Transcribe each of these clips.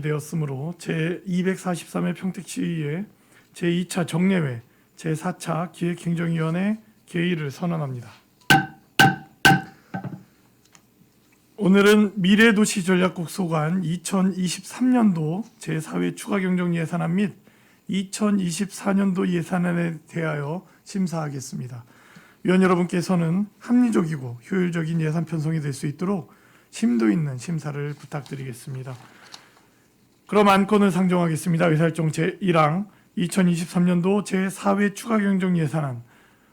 되었으므로 제243회 평택시의회 제2차 정례회 제4차 기획행정위원회 개의를 선언합니다. 오늘은 미래도시전략국 소관 2023년도 제4회 추가경정예산안 및 2024년도 예산안에 대하여 심사하겠습니다. 위원 여러분께서는 합리적이고 효율적인 예산 편성이 될 수 있도록 심도 있는 심사를 부탁드리겠습니다. 그럼 안건을 상정하겠습니다. 의사일정 제1항 2023년도 제4회 추가경정예산안,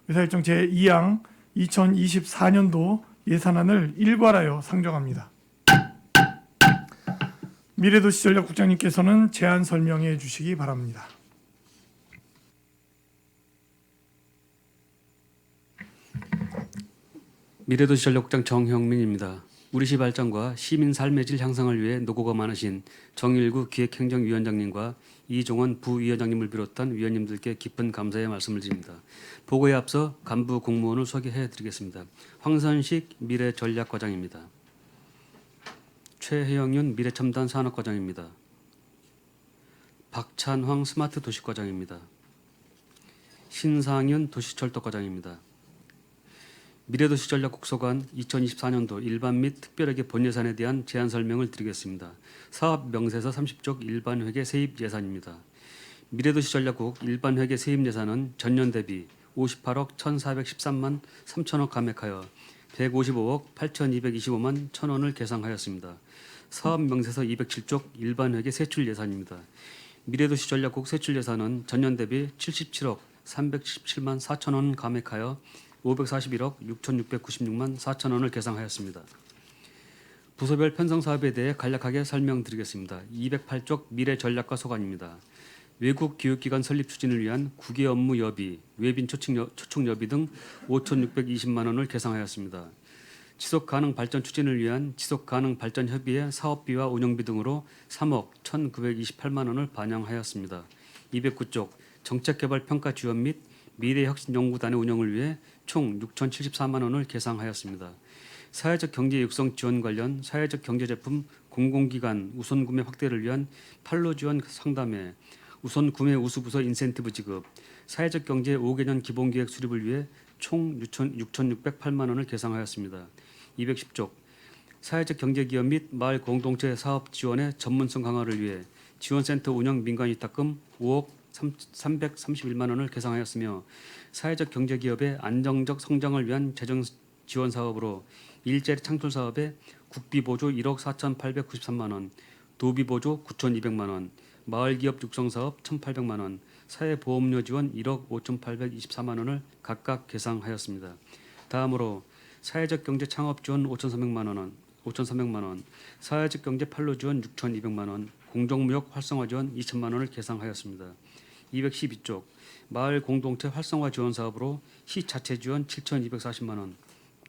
의사일정 제2항 2024년도 예산안을 일괄하여 상정합니다. 미래도시전략국장님께서는 제안 설명해 주시기 바랍니다. 미래도시전략국장 정형민입니다. 우리시 발전과 시민 삶의 질 향상을 위해 노고가 많으신 정일구 기획행정위원장님과 이종원 부위원장님을 비롯한 위원님들께 깊은 감사의 말씀을 드립니다. 보고에 앞서 간부 공무원을 소개해 드리겠습니다. 황선식 미래전략과장입니다. 최혜영윤 미래첨단 산업과장입니다. 박찬황 스마트 도시과장입니다. 신상윤 도시철도과장입니다. 미래도시전략국 소관 2024년도 일반 및 특별회계 본예산에 대한 제안 설명을 드리겠습니다. 사업 명세서 30쪽 일반회계 세입 예산입니다. 미래도시전략국 일반회계 세입 예산은 전년 대비 58억 1,413만 3천억 감액하여 155억 8,225만 1,000원을 계상하였습니다. 사업 명세서 207쪽 일반회계 세출 예산입니다. 미래도시전략국 세출 예산은 전년 대비 77억 317만 4천원 감액하여 541억 6,696만 4천원을 계상하였습니다. 부서별 편성 사업에 대해 간략하게 설명드리겠습니다. 208쪽 미래전략과 소관입니다. 외국 교육기관 설립 추진을 위한 국외 업무 여비, 외빈 초청 여비 등 5,620만 원을 계상하였습니다. 지속가능 발전 추진을 위한 지속가능 발전 협의회 사업비와 운영비 등으로 3억 1,928만 원을 반영하였습니다. 209쪽 정책개발평가 지원 및 미래혁신연구단의 운영을 위해 총 6,074만 원을 계상하였습니다. 사회적 경제 육성 지원 관련 사회적 경제제품 공공기관 우선 구매 확대를 위한 판로 지원 상담회, 우선 구매 우수부서 인센티브 지급, 사회적 경제 5개년 기본계획 수립을 위해 총 6,608만 원을 계상하였습니다. 210쪽 사회적 경제기업 및 마을 공동체 사업 지원의 전문성 강화를 위해 지원센터 운영 민간위탁금 5억 331만 원을 계상하였으며 사회적 경제기업의 안정적 성장을 위한 재정 지원 사업으로 일자리 창출 사업에 국비보조 1억 4,893만 원, 도비보조 9,200만 원, 마을기업 육성사업 1,800만 원, 사회보험료 지원 1억 5,824만 원을 각각 계상하였습니다. 다음으로 사회적 경제 창업 지원 5,300만 원, 사회적 경제 판로 지원 6,200만 원, 공정무역 활성화 지원 2천만 원을 계상하였습니다. 212쪽 마을 공동체 활성화 지원 사업으로 시 자체 지원 7,240만 원,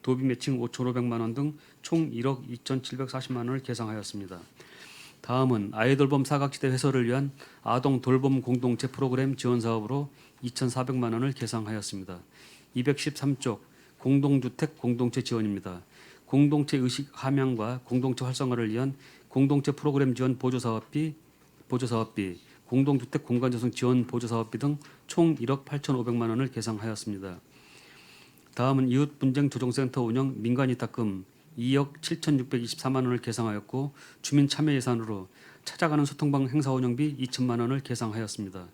도비 매칭 5,500만 원 등 총 1억 2,740만 원을 계상하였습니다. 다음은 아이돌봄 사각지대 해소를 위한 아동 돌봄 공동체 프로그램 지원 사업으로 2,400만 원을 계상하였습니다. 213쪽 공동주택 공동체 지원입니다. 공동체 의식 함양과 공동체 활성화를 위한 공동체 프로그램 지원 보조사업비, 공동주택 공간조성 지원 보조사업비 등 총 1억 8,500만 원을 계상하였습니다. 다음은 이웃분쟁조정센터 운영 민간위탁금 2억 7,624만 원을 계상하였고 주민 참여 예산으로 찾아가는 소통방 행사 운영비 2천만 원을 계상하였습니다.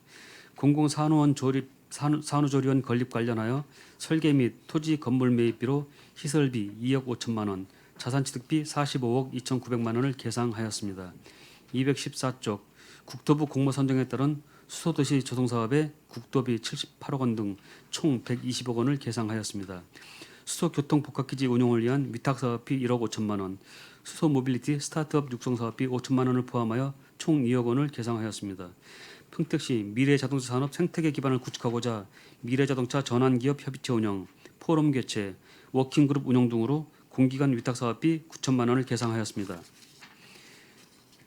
산후조리원 건립 관련하여 설계 및 토지 건물 매입비로 시설비 2억 5천만 원, 자산취득비 45억 2,900만 원을 계상하였습니다. 214쪽 국토부 공모 선정에 따른 수소도시 조성사업에 국도비 78억 원 등 총 120억 원을 계상하였습니다. 수소교통복합기지 운용을 위한 위탁사업비 1억 5천만 원, 수소모빌리티 스타트업 육성사업비 5천만 원을 포함하여 총 2억 원을 계상하였습니다. 평택시 미래자동차 산업 생태계 기반을 구축하고자 미래자동차 전환기업 협의체 운영, 포럼 개최, 워킹그룹 운영 등으로 공기관 위탁사업비 9천만 원을 계상하였습니다.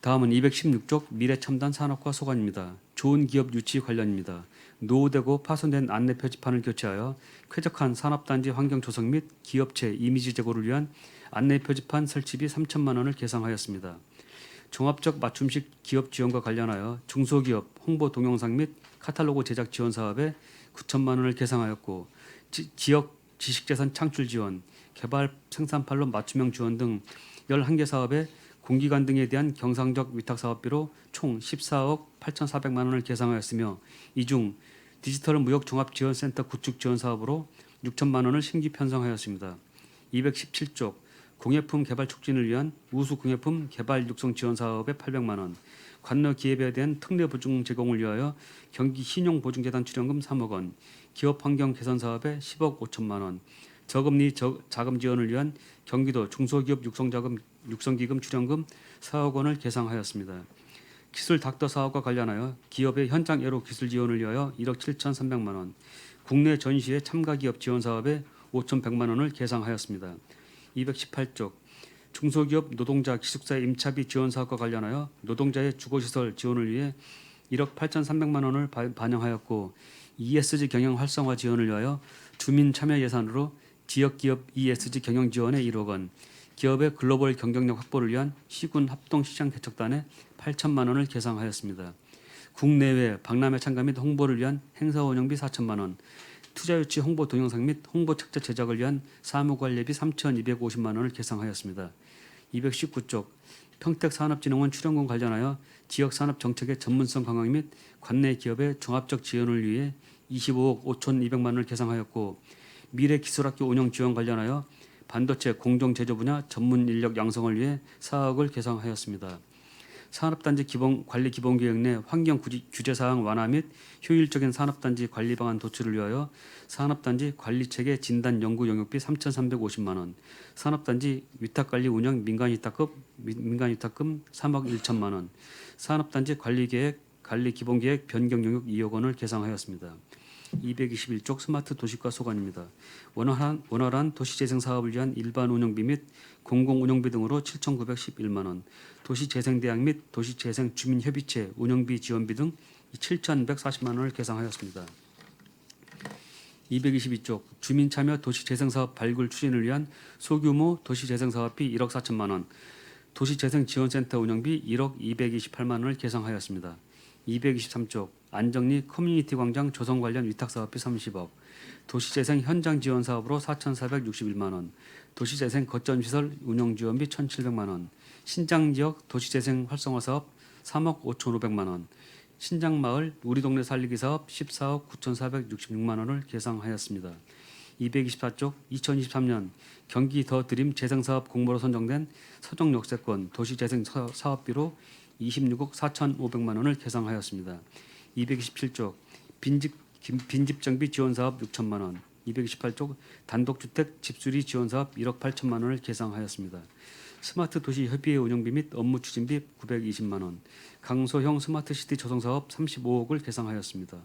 다음은 216쪽 미래첨단 산업과 소관입니다. 좋은 기업 유치 관련입니다. 노후되고 파손된 안내 표지판을 교체하여 쾌적한 산업단지 환경 조성 및 기업체 이미지 제고를 위한 안내 표지판 설치비 3천만 원을 계상하였습니다. 종합적 맞춤식 기업 지원과 관련하여 중소기업 홍보 동영상 및 카탈로그 제작 지원 사업에 9천만 원을 계상하였고 지역 지식재산 창출 지원, 개발 생산판로 맞춤형 지원 등 11개 사업에 공기관 등에 대한 경상적 위탁 사업비로 총 14억 8,400만 원을 계상하였으며 이 중 디지털 무역 종합 지원센터 구축 지원 사업으로 6천만 원을 신규 편성하였습니다. 217쪽 공예품 개발 촉진을 위한 우수 공예품 개발 육성 지원 사업에 800만 원, 관너 기업에 대한 특례 보증 제공을 위하여 경기 신용보증재단 출연금 3억 원, 기업 환경 개선 사업에 10억 5천만 원, 저금리 자금 지원을 위한 경기도 중소기업 육성기금 출연금 4억 원을 계상하였습니다. 기술 닥터 사업과 관련하여 기업의 현장 애로 기술 지원을 위하여 1억 7,300만 원, 국내 전시회 참가 기업 지원 사업에 5,100만 원을 계상하였습니다. 218쪽 중소기업 노동자 기숙사 임차비 지원 사업과 관련하여 노동자의 주거시설 지원을 위해 1억 8,300만 원을 반영하였고 ESG 경영 활성화 지원을 위하여 주민 참여 예산으로 지역기업 ESG 경영 지원에 1억 원, 기업의 글로벌 경쟁력 확보를 위한 시군 합동시장 개척단에 8천만 원을 계상하였습니다. 국내외 박람회 참가 및 홍보를 위한 행사 운영비 4천만 원, 투자유치 홍보 동영상 및 홍보 책자 제작을 위한 사무관리비 3,250만 원을 계상하였습니다. 219쪽 평택산업진흥원 출연금 관련하여 지역산업 정책의 전문성 강화 및 관내 기업의 종합적 지원을 위해 25억 5,200만 원을 계상하였고 미래기술학교 운영 지원 관련하여 반도체 공정제조 분야 전문 인력 양성을 위해 4억을 계상하였습니다. 산업단지 관리 기본계획 내 환경 규제사항 완화 및 효율적인 산업단지 관리 방안 도출을 위하여 산업단지 관리체계 진단 연구 용역비 3,350만 원, 산업단지 위탁관리 운영 민간위탁금 3억 1천만 원, 산업단지 관리 기본계획 변경 용역 2억 원을 계상하였습니다. 221쪽 스마트 도시과 소관입니다. 원활한 도시재생 사업을 위한 일반 운영비 및 공공운영비 등으로 7,911만 원, 도시재생대학 및 도시재생 주민협의체 운영비 지원비 등 7,140만 원을 계상하였습니다. 222쪽 주민참여 도시재생사업 발굴 추진을 위한 소규모 도시재생사업비 1억 4천만 원, 도시재생지원센터 운영비 1억 228만 원을 계상하였습니다. 223쪽 안정리 커뮤니티 광장 조성 관련 위탁사업비 30억, 도시재생 현장 지원 사업으로 4,461만 원, 도시재생 거점시설 운영지원비 1,700만 원, 신장지역 도시재생 활성화 사업 3억 5,500만 원, 신장마을 우리 동네 살리기 사업 14억 9,466만 원을 계상하였습니다. 224쪽 2023년 경기 더 드림 재생사업 공모로 선정된 서정역세권 도시재생 사업비로 26억 4,500만 원을 계상하였습니다. 227쪽 빈집정비 지원사업 6천만 원, 228쪽 단독주택 집수리 지원사업 1억 8천만 원을 계상하였습니다. 스마트 도시 협의회 운영비 및 업무 추진비 920만 원, 강소형 스마트시티 조성사업 35억을 계상하였습니다.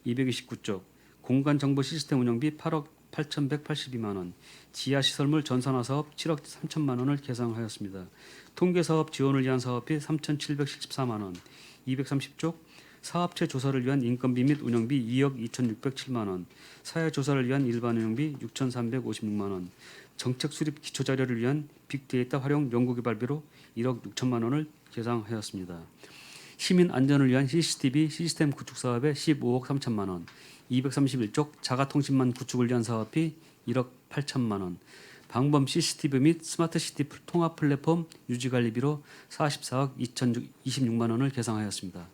229쪽 공간정보 시스템 운영비 8억 8,182만 원, 지하시설물 전산화 사업 7억 3천만 원을 계상하였습니다. 통계사업 지원을 위한 사업비 3,714만 원, 230쪽 사업체 조사를 위한 인건비 및 운영비 2억 2,607만 원, 사회조사를 위한 일반 운영비 6,356만 원, 정책 수립 기초자료를 위한 빅데이터 활용 연구개발비로 1억 6천만 원을 계상하였습니다. 시민 안전을 위한 CCTV 시스템 구축 사업에 15억 3천만 원, 231쪽 자가통신망 구축을 위한 사업비 1억 8천만 원, 방범 CCTV 및 스마트시티 통합 플랫폼 유지관리비로 44억 2,026만 원을 계상하였습니다.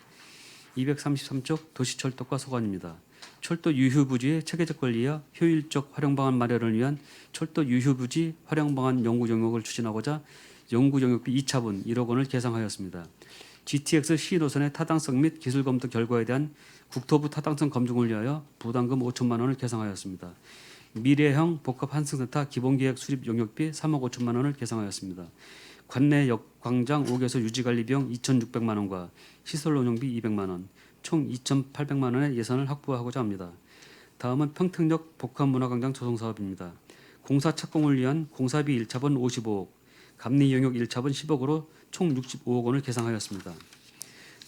233쪽 도시철도과 소관입니다. 철도 유휴부지의 체계적 관리와 효율적 활용 방안 마련을 위한 철도 유휴부지 활용 방안 연구 영역을 추진하고자 연구 영역비 2차분 1억 원을 계상하였습니다. GTX 시노선의 타당성 및 기술 검토 결과에 대한 국토부 타당성 검증을 위하여 부담금 5천만 원을 계상하였습니다. 미래형 복합 환승센터 기본계획 수립 용역비 3억 5천만 원을 계상하였습니다. 관내 역광장 5개소 유지관리 비용 2,600만 원과 시설 운영비 200만 원, 총 2,800만 원의 예산을 확보하고자 합니다. 다음은 평택역 복합문화광장 조성 사업입니다. 공사 착공을 위한 공사비 1차분 55억, 감리 용역 1차분 10억으로 총 65억 원을 계상하였습니다.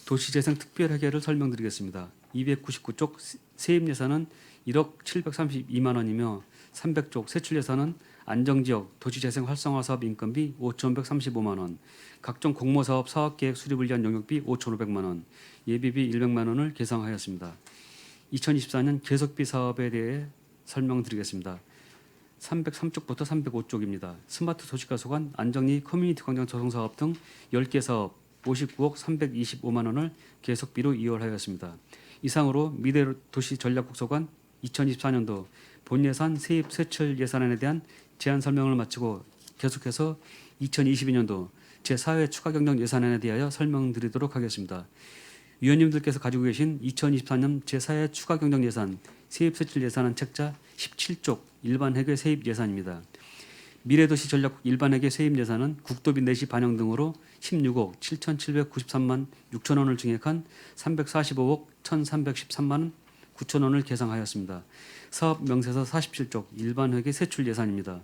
도시재생 특별회계를 설명드리겠습니다. 299쪽 세입 예산은 1억 732만 원이며 300쪽 세출 예산은 안정지역 도시재생 활성화 사업 인건비 5,135만 원, 각종 공모사업 사업계획 수립을 위한 용역비 5,500만 원, 예비비 100만 원을 계상하였습니다. 2024년 계속비 사업에 대해 설명드리겠습니다. 303쪽부터 305쪽입니다. 스마트 도시가 소관 안정리 커뮤니티 광장 조성 사업 등 10개 사업 59억 325만 원을 계속비로 이월하였습니다. 이상으로 미래도시 전략국 소관 2024년도 본예산 세입 세출 예산안에 대한 제안 설명을 마치고 계속해서 2022년도 제4회 추가경정 예산안에 대하여 설명드리도록 하겠습니다. 위원님들께서 가지고 계신 2024년 제4회 추가경정 예산 세입세출 예산안 책자 17쪽 일반 회계 세입 예산입니다. 미래도시 전략국 일반 회계 세입 예산은 국도비 내시 반영 등으로 16억 7,793만 6천 원을 증액한 345억 1,313만 9천 원을 계상하였습니다. 사업 명세서 47쪽 일반 회계 세출 예산입니다.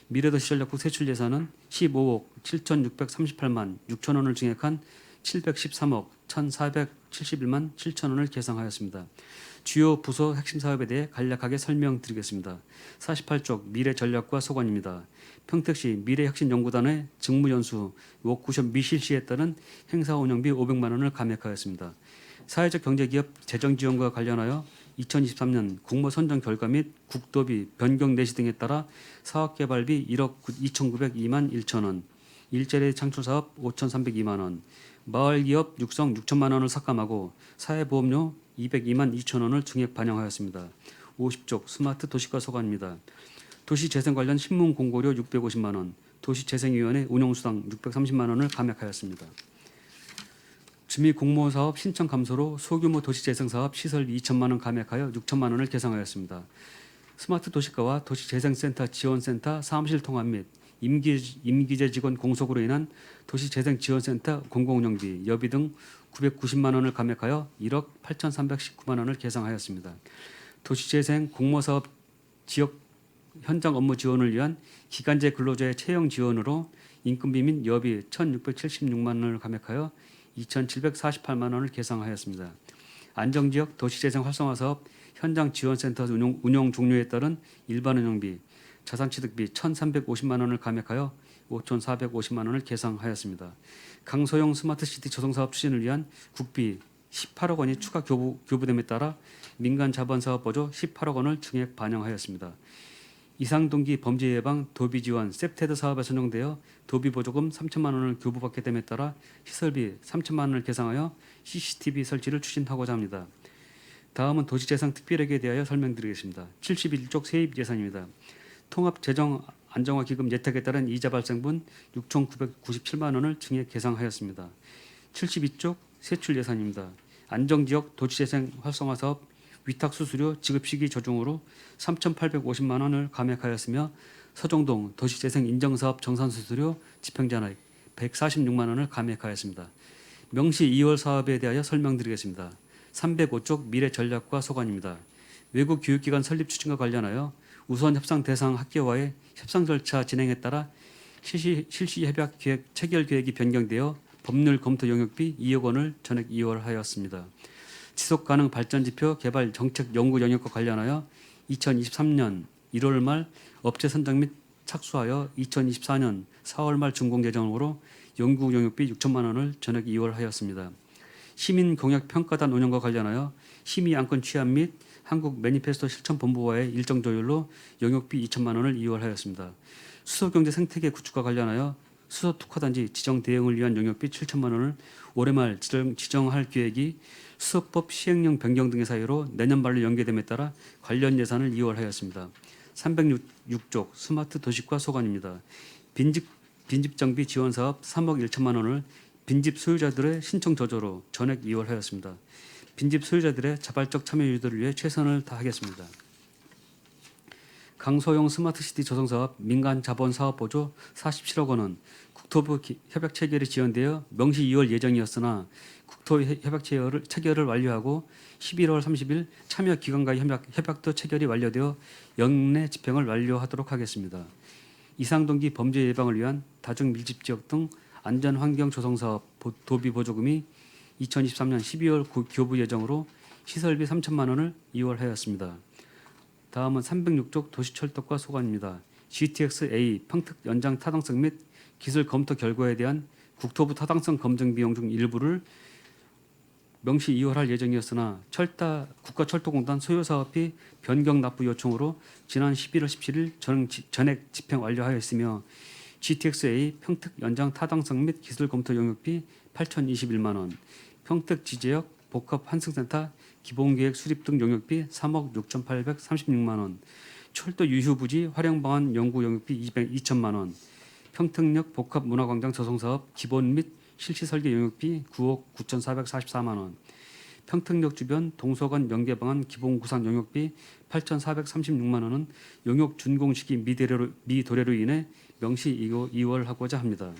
미래도시 전략국 세출 예산은 15억 7,638만 6천 원을 증액한 713억 1,471만 7천 원을 계상하였습니다. 주요 부서 핵심 사업에 대해 간략하게 설명드리겠습니다. 48쪽 미래전략과 소관입니다. 평택시 미래혁신연구단의 직무연수 워크숍 미실시에 따른 행사 운영비 500만 원을 감액하였습니다. 사회적 경제기업 재정지원과 관련하여 2023년 공모 선정 결과 및 국도비 변경 내시 등에 따라 사업개발비 1억 2,902만 1천 원, 일자리 창출사업 5,302만 원, 마을기업 육성 6천만 원을 삭감하고 사회보험료 202만 2천 원을 증액 반영하였습니다. 50쪽 스마트 도시가 소관입니다. 도시재생 관련 신문 공고료 650만 원, 도시재생위원회 운영수당 630만 원을 감액하였습니다. 주미 공모사업 신청 감소로 소규모 도시재생사업 시설비 2천만 원 감액하여 6천만 원을 계상하였습니다. 스마트 도시가와 도시재생센터 지원센터 사무실 통합 및 임기제 직원 공석으로 인한 도시재생지원센터 공공운영비, 여비 등 990만 원을 감액하여 1억 8,319만 원을 계상하였습니다. 도시재생 공모사업 지역 현장 업무 지원을 위한 기간제 근로자의 채용 지원으로 인건비 및 여비 1,676만 원을 감액하여 2,748만 원을 계상하였습니다. 안정지역 도시재생 활성화 사업 현장 지원센터 운영 종료에 따른 일반 운영비, 자산취득비 1,350만 원을 감액하여 5,450만 원을 계상하였습니다. 강소형 스마트시티 조성사업 추진을 위한 국비 18억 원이 추가 교부됨에 따라 민간자본사업보조 18억 원을 증액 반영하였습니다. 이상동기 범죄 예방 도비 지원 셉테드 사업에 선정되어 도비 보조금 3천만 원을 교부받게 됨에 따라 시설비 3천만 원을 계상하여 CCTV 설치를 추진하고자 합니다. 다음은 도시재생 특별회계에 대하여 설명드리겠습니다. 71쪽 세입 예산입니다. 통합재정 안정화 기금 예탁에 따른 이자 발생분 6,997만 원을 증액 계상하였습니다. 72쪽 세출 예산입니다. 안정지역 도시재생 활성화 사업 위탁 수수료 지급 시기 조정으로 3,850만 원을 감액하였으며 서정동 도시재생 인정사업 정산 수수료 집행잔액 146만 원을 감액하였습니다. 명시 2월 사업에 대하여 설명드리겠습니다. 305쪽 미래전략과 소관입니다. 외국 교육기관 설립 추진과 관련하여 우선 협상 대상 학교와의 협상 절차 진행에 따라 실시 협약 계획 체결 계획이 변경되어 법률 검토 용역비 2억 원을 전액 이월하였습니다. 지속가능 발전지표 개발 정책 연구 영역과 관련하여 2023년 1월 말 업체 선정 및 착수하여 2024년 4월 말 준공 예정으로 연구 용역비 6천만 원을 전액 이월하였습니다. 시민공약평가단 운영과 관련하여 심의안건 취합 및 한국 매니페스토 실천본부와의 일정 조율로 용역비 2천만 원을 이월하였습니다. 수소경제 생태계 구축과 관련하여 수소특화단지 지정 대응을 위한 용역비 7천만 원을 올해 말 지정할 계획이 수소법 시행령 변경 등의 사유로 내년 말로 연계됨에 따라 관련 예산을 이월하였습니다. 306쪽 스마트 도시과 소관입니다. 빈집 정비 지원 사업 3억 1천만 원을 빈집 소유자들의 신청 저조로 전액 이월하였습니다. 빈집 소유자들의 자발적 참여 유도를 위해 최선을 다하겠습니다. 강소형 스마트시티 조성사업 민간자본사업보조 47억 원은 국토부 협약 체결이 지연되어 명시 2월 예정이었으나 국토 협약 체결을 완료하고 11월 30일 참여 기관과의 협약도 체결이 완료되어 연내 집행을 완료하도록 하겠습니다. 이상동기 범죄 예방을 위한 다중 밀집 지역 등 안전환경 조성사업 도비 보조금이 2023년 12월 교부 예정으로 시설비 3천만 원을 이월하였습니다. 다음은 306쪽 도시철도과 소관입니다. GTX-A 평특 연장 타당성 및 기술 검토 결과에 대한 국토부 타당성 검증 비용 중 일부를 명시 이월할 예정이었으나 국가철도공단 소요 사업이 변경 납부 요청으로 지난 11월 17일 전액 집행 완료하였으며 GTX-A 평특 연장 타당성 및 기술 검토 용역비 8,021만 원, 평특 지제역 복합 환승센터 기본계획 수립 등 용역비 3억 6,836만 원, 철도 유휴 부지 활용 방안 연구 용역비 2,000만 원, 평택역 복합 문화광장 조성 사업 기본 및 실시 설계 용역비 9억 9,444만 원, 평택역 주변 동서간 연계 방안 기본 구상 용역비 8,436만 원은 용역 준공 시기 미도래로 인해 명시 이월하고자 합니다.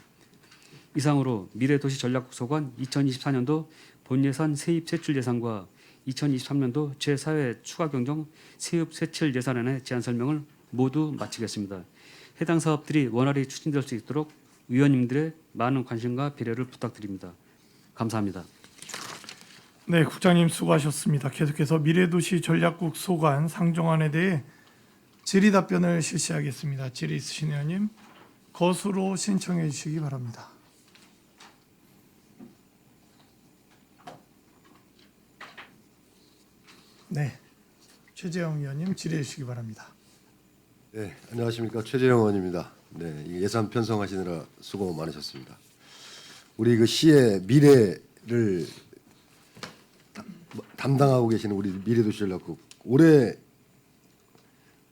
이상으로 미래도시전략국소관 2024년도 본예산 세입 세출 예산과 2023년도 제4회 추가경정 세입 세출 예산안의 제안 설명을 모두 마치겠습니다. 해당 사업들이 원활히 추진될 수 있도록 위원님들의 많은 관심과 배려를 부탁드립니다. 감사합니다. 네, 국장님 수고하셨습니다. 계속해서 미래도시 전략국 소관 상정안에 대해 질의 답변을 실시하겠습니다. 질의 있으신 의원님 거수로 신청해 주시기 바랍니다. 네, 최재형 의원님 질의해 주시기 바랍니다. 네, 안녕하십니까. 최재형 의원입니다. 네, 이 예산 편성하시느라 수고 많으셨습니다. 우리 그 시의 미래를 담당하고 계시는 우리 미래도시전략국 올해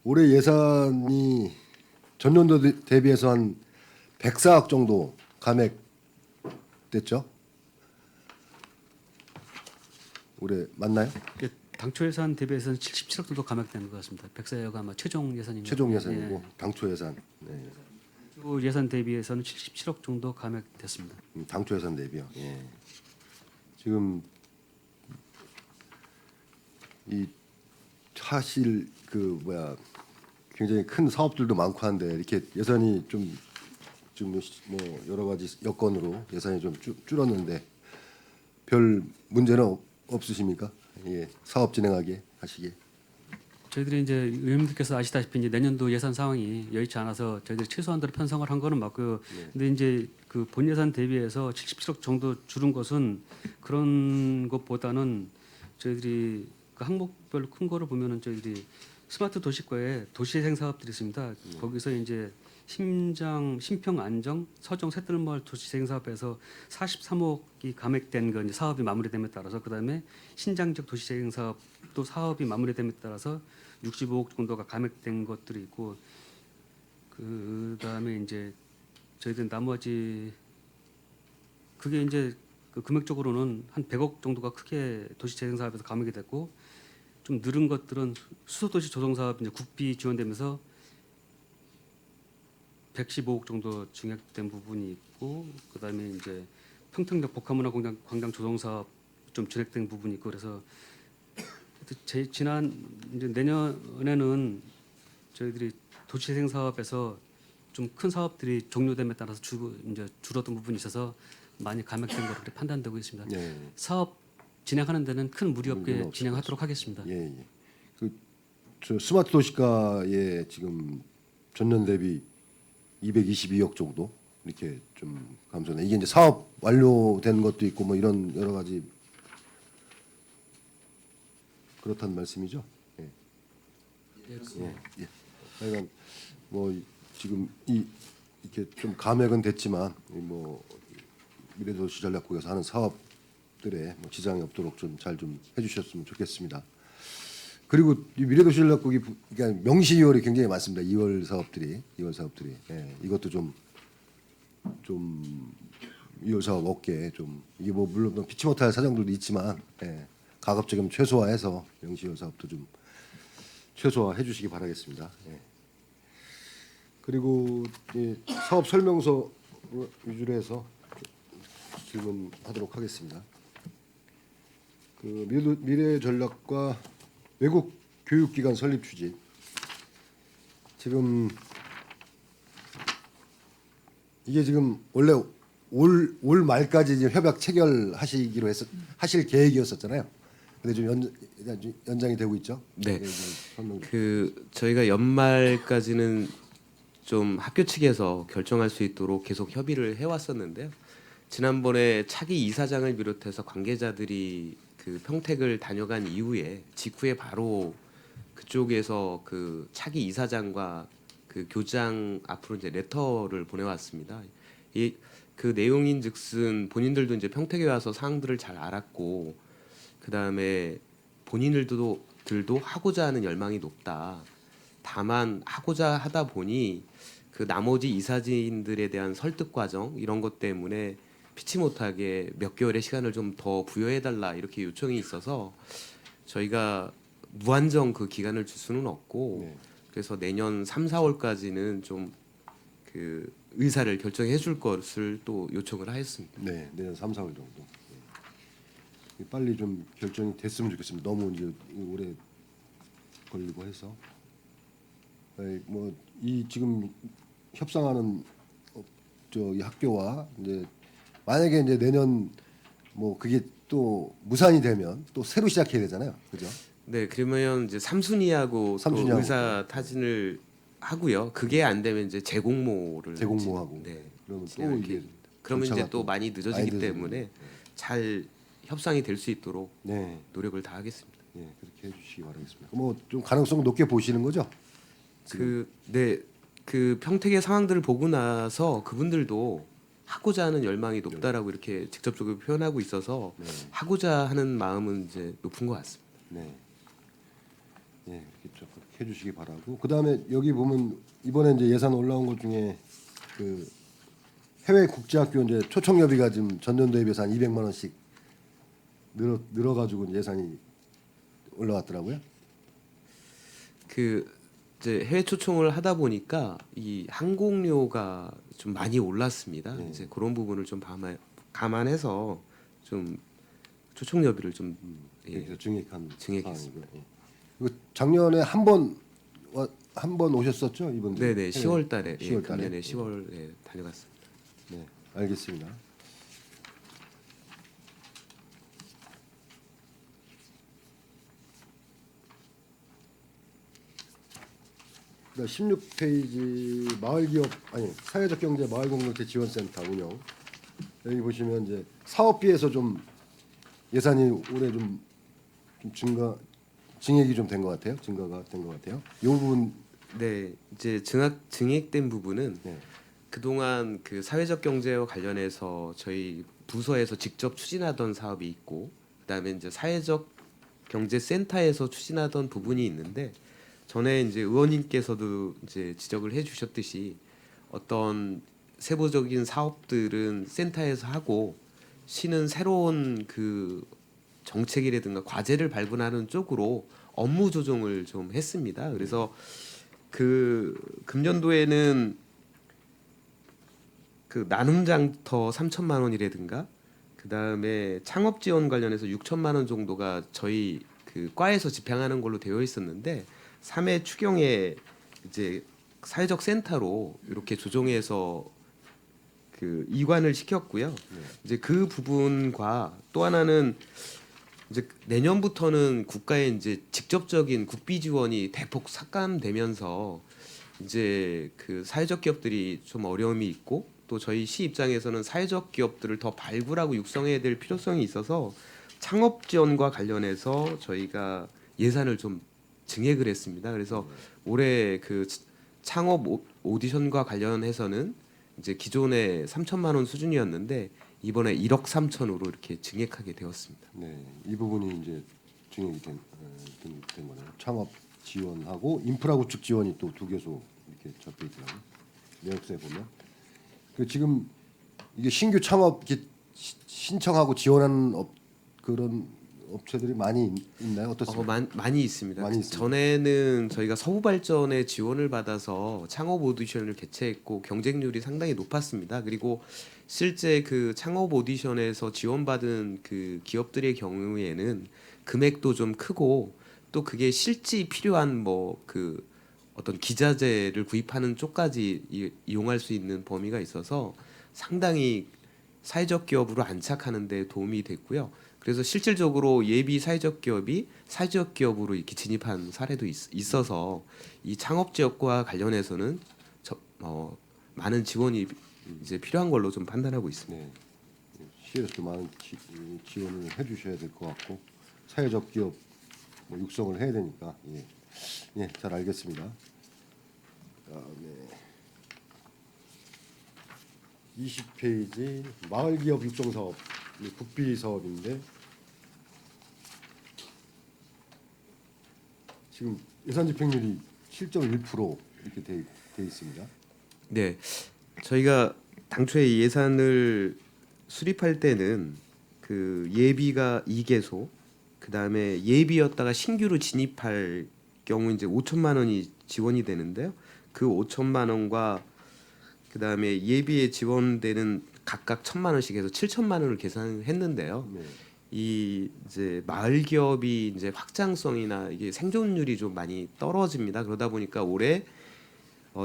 예산이 전년도 대비해서 한 104억 정도 감액됐죠? 올해 맞나요? 당초 예산 대비해서는 77억 정도 감액되는 것 같습니다. 백사여가 아마 최종 예산입니다. 최종 예산이고 당초 예산. 네. 그 예산 대비해서는 77억 정도 감액됐습니다. 당초 예산 대비요. 예. 지금 이 사실 그 굉장히 큰 사업들도 많고 한데 이렇게 예산이 좀 지금 뭐 여러 가지 여건으로 예산이 좀 줄었는데 별 문제는 없으십니까? 예, 사업 진행하게 하시게. 저희들이 이제 의원님들께서 아시다시피 이제 내년도 예산 상황이 여의치 않아서 저희들이 최소한대로 편성을 한 거는 맞고요. 근데 이제 그 본 예산 대비해서 77억 정도 줄은 것은 그런 것보다는 저희들이 그 항목별로 큰 거를 보면은 저희들이 스마트 도시과에 도시재생 사업들이 있습니다. 거기서 이제 신평 안정 서정 새뜰마을 도시재생 사업에서 43억이 감액된 건 사업이 마무리됨에 따라서 그다음에 신장적 도시재생 사업도 사업이 마무리됨에 따라서 65억 정도가 감액된 것들이 있고 그다음에 이제 저희들 나머지 그게 이제 그 금액적으로는 한 100억 정도가 크게 도시재생 사업에서 감액이 됐고 좀 늘은 것들은 수소도시 조성 사업 이제 국비 지원되면서 115억 정도 증액된 부분이 있고 그다음에 이제 평택역 복합문화광장 조성 사업 좀 증액된 부분이 있고 그래서 지난 이제 내년에는 저희들이 도시재생 사업에서 좀 큰 사업들이 종료됨에 따라서 이제 줄어든 부분이 있어서 많이 감액된 것으로 판단되고 있습니다. 예. 사업 진행하는 데는 큰 무리 없게 문제는 없을 진행하도록 하겠습니다. 예, 예. 저 스마트 도시가에 지금 전년 대비 222억 정도 이렇게 좀 감소네. 이게 이제 사업 완료된 것도 있고 뭐 이런 여러 가지 그렇다는 말씀이죠. 예. 예. 예. 하여간 뭐 지금 이렇게 좀 감액은 됐지만 뭐 미래도시 전략국에서 하는 사업들에 뭐 지장이 없도록 좀 잘 좀 해주셨으면 좋겠습니다. 그리고 이 미래도시 전략국이 그러니까 명시 2월이 굉장히 많습니다. 2월 사업들이 예, 이것도 좀 2월 사업 없게 좀 이게 뭐 물론 피치 못할 사정들도 있지만 예, 가급적이면 최소화해서 명시 2월 사업도 좀 최소화해 주시기 바라겠습니다. 예. 그리고 이 사업 설명서 위주로 해서 질문하도록 하겠습니다. 그 미래 전략과 외국 교육기관 설립 추진 지금 이게 지금 원래 올 말까지 지금 협약 체결하시기로 하실 계획이었었잖아요. 근데 좀 연장이 되고 있죠. 네. 네, 설명 좀. 그 저희가 연말까지는 좀 학교 측에서 결정할 수 있도록 계속 협의를 해왔었는데요. 지난번에 차기 이사장을 비롯해서 관계자들이 그 평택을 다녀간 이후에 직후에 바로 그쪽에서 그 차기 이사장과 그 교장 앞으로 이제 레터를 보내왔습니다. 이 그 내용인즉슨 본인들도 이제 평택에 와서 사항들을 잘 알았고 그 다음에 본인들도 하고자 하는 열망이 높다. 다만 하고자 하다 보니 그 나머지 이사진들에 대한 설득 과정 이런 것 때문에 피치 못하게 몇 개월의 시간을 좀 더 부여해달라 이렇게 요청이 있어서 저희가 무한정 그 기간을 줄 수는 없고 네. 그래서 내년 3, 4월까지는 좀 그 의사를 결정해 줄 것을 또 요청을 하였습니다. 네, 내년 3, 4월 정도. 네. 빨리 좀 결정이 됐으면 좋겠습니다. 너무 이제 오래 걸리고 해서. 뭐이 지금 협상하는 이 학교와 이제 만약에 이제 내년 뭐 그게 또 무산이 되면 또 새로 시작해야 되잖아요, 그죠? 네, 그러면 이제 삼순위하고 삼순위하고. 또 의사 타진을 하고요. 그게 안 되면 이제 재공모를 재공모하고. 네. 그러면 또 진행할 이게 계획입니다. 그러면 절차가 이제 또 많이 늦어지기 많이 늦어지고. 때문에 잘 협상이 될 수 있도록 네, 노력을 다하겠습니다. 네 그렇게 해주시기 바라겠습니다. 뭐 좀 가능성 높게 보시는 거죠? 그 평택의 상황들을 보고 나서 그분들도 하고자 하는 열망이 높다라고 이렇게 직접적으로 표현하고 있어서 네. 하고자 하는 마음은 이제 높은 것 같습니다. 네. 예, 이렇게 좀 해주시기 바라고. 그 다음에 여기 보면 이번에 이제 예산 올라온 것 중에 그 해외 국제학교 이제 초청여비가 지금 전년도에 비해서 한 200만 원씩 늘어가지고 예산이 올라왔더라고요. 그 이제 해외 초청을 하다 보니까 이 항공료가 좀 많이 올랐습니다. 네. 이제 그런 부분을 좀 감안해서 좀 초청여비를 좀 그래서 증액한 증액했습니다. 상황이고요. 예. 그리고 작년에 한 번 오셨었죠, 이번. 네네 10월달에 10월 달에. 금년에 10월에 다녀갔습니다. 네, 알겠습니다. 그다음 16페이지 마을기업 사회적 경제 마을공동체 지원센터 운영 여기 보시면 이제 사업비에서 좀 예산이 올해 좀 증액이 좀 된 것 같아요. 증가가 된 것 같아요. 이 부분. 네 이제 증액된 부분은 네. 그동안 그 사회적 경제와 관련해서 저희 부서에서 직접 추진하던 사업이 있고 그다음에 이제 사회적 경제 센터에서 추진하던 부분이 있는데 전에 이제 의원님께서도 이제 지적을 해주셨듯이 어떤 세부적인 사업들은 센터에서 하고 시는 새로운 그 정책이라든가 과제를 발굴하는 쪽으로 업무 조정을 좀 했습니다. 그래서 그 금년도에는 그 나눔 장터 3천만 원이라든가 그 다음에 창업 지원 관련해서 6천만 원 정도가 저희 그 과에서 집행하는 걸로 되어 있었는데 3회 추경에 이제 사회적 센터로 이렇게 조정해서 그 이관을 시켰고요. 이제 그 부분과 또 하나는 이제 내년부터는 국가의 이제 직접적인 국비 지원이 대폭 삭감되면서 이제 그 사회적 기업들이 좀 어려움이 있고 또 저희 시 입장에서는 사회적 기업들을 더 발굴하고 육성해야 될 필요성이 있어서 창업 지원과 관련해서 저희가 예산을 좀 증액을 했습니다. 그래서 올해 그 창업 오디션과 관련해서는 이제 기존에 3천만 원 수준이었는데 이번에 1억 3천으로 이렇게 증액하게 되었습니다. 네, 이 부분이 이제 증액이 된 거네요. 창업 지원하고 인프라 구축 지원이 또 2개소 이렇게 적혀 있더라고요. 내역서에 보면. 그 지금 이게 신규 창업 신청하고 지원하는 그런 업체들이 많이 있나요? 어떻습니까? 많이 있습니다. 많이 있습니다. 전에는 저희가 서부발전에 지원을 받아서 창업 오디션을 개최했고 경쟁률이 상당히 높았습니다. 그리고 실제 그 창업 오디션에서 지원받은 그 기업들의 경우에는 금액도 좀 크고 또 그게 실제 필요한 뭐 그 어떤 기자재를 구입하는 쪽까지 이용할 수 있는 범위가 있어서 상당히 사회적 기업으로 안착하는 데 도움이 됐고요. 그래서 실질적으로 예비 사회적 기업이 사회적 기업으로 이렇게 진입한 사례도 있어서 이 창업 지역과 관련해서는 많은 지원이 이제 필요한 걸로 좀 판단하고 있습니다. 네. 시에서도 많은 지원을 해주셔야 될 것 같고 사회적 기업 뭐 육성을 해야 되니까 잘 알겠습니다. 그다음에 20페이지 마을기업 육성사업 국비 사업인데 지금 예산 집행률이 7.1% 이렇게 돼 있습니다. 네, 저희가 당초에 예산을 수립할 때는 그 예비가 2개소, 그 다음에 예비였다가 신규로 진입할 경우 이제 5천만 원이 지원이 되는데요. 그 5천만 원과 그 다음에 예비에 지원되는 각각 1,000만 원씩 해서 7천만 원을 계산했는데요. 네. 이 이제 마을 기업이 이제 확장성이나 이게 생존율이 좀 많이 떨어집니다. 그러다 보니까 올해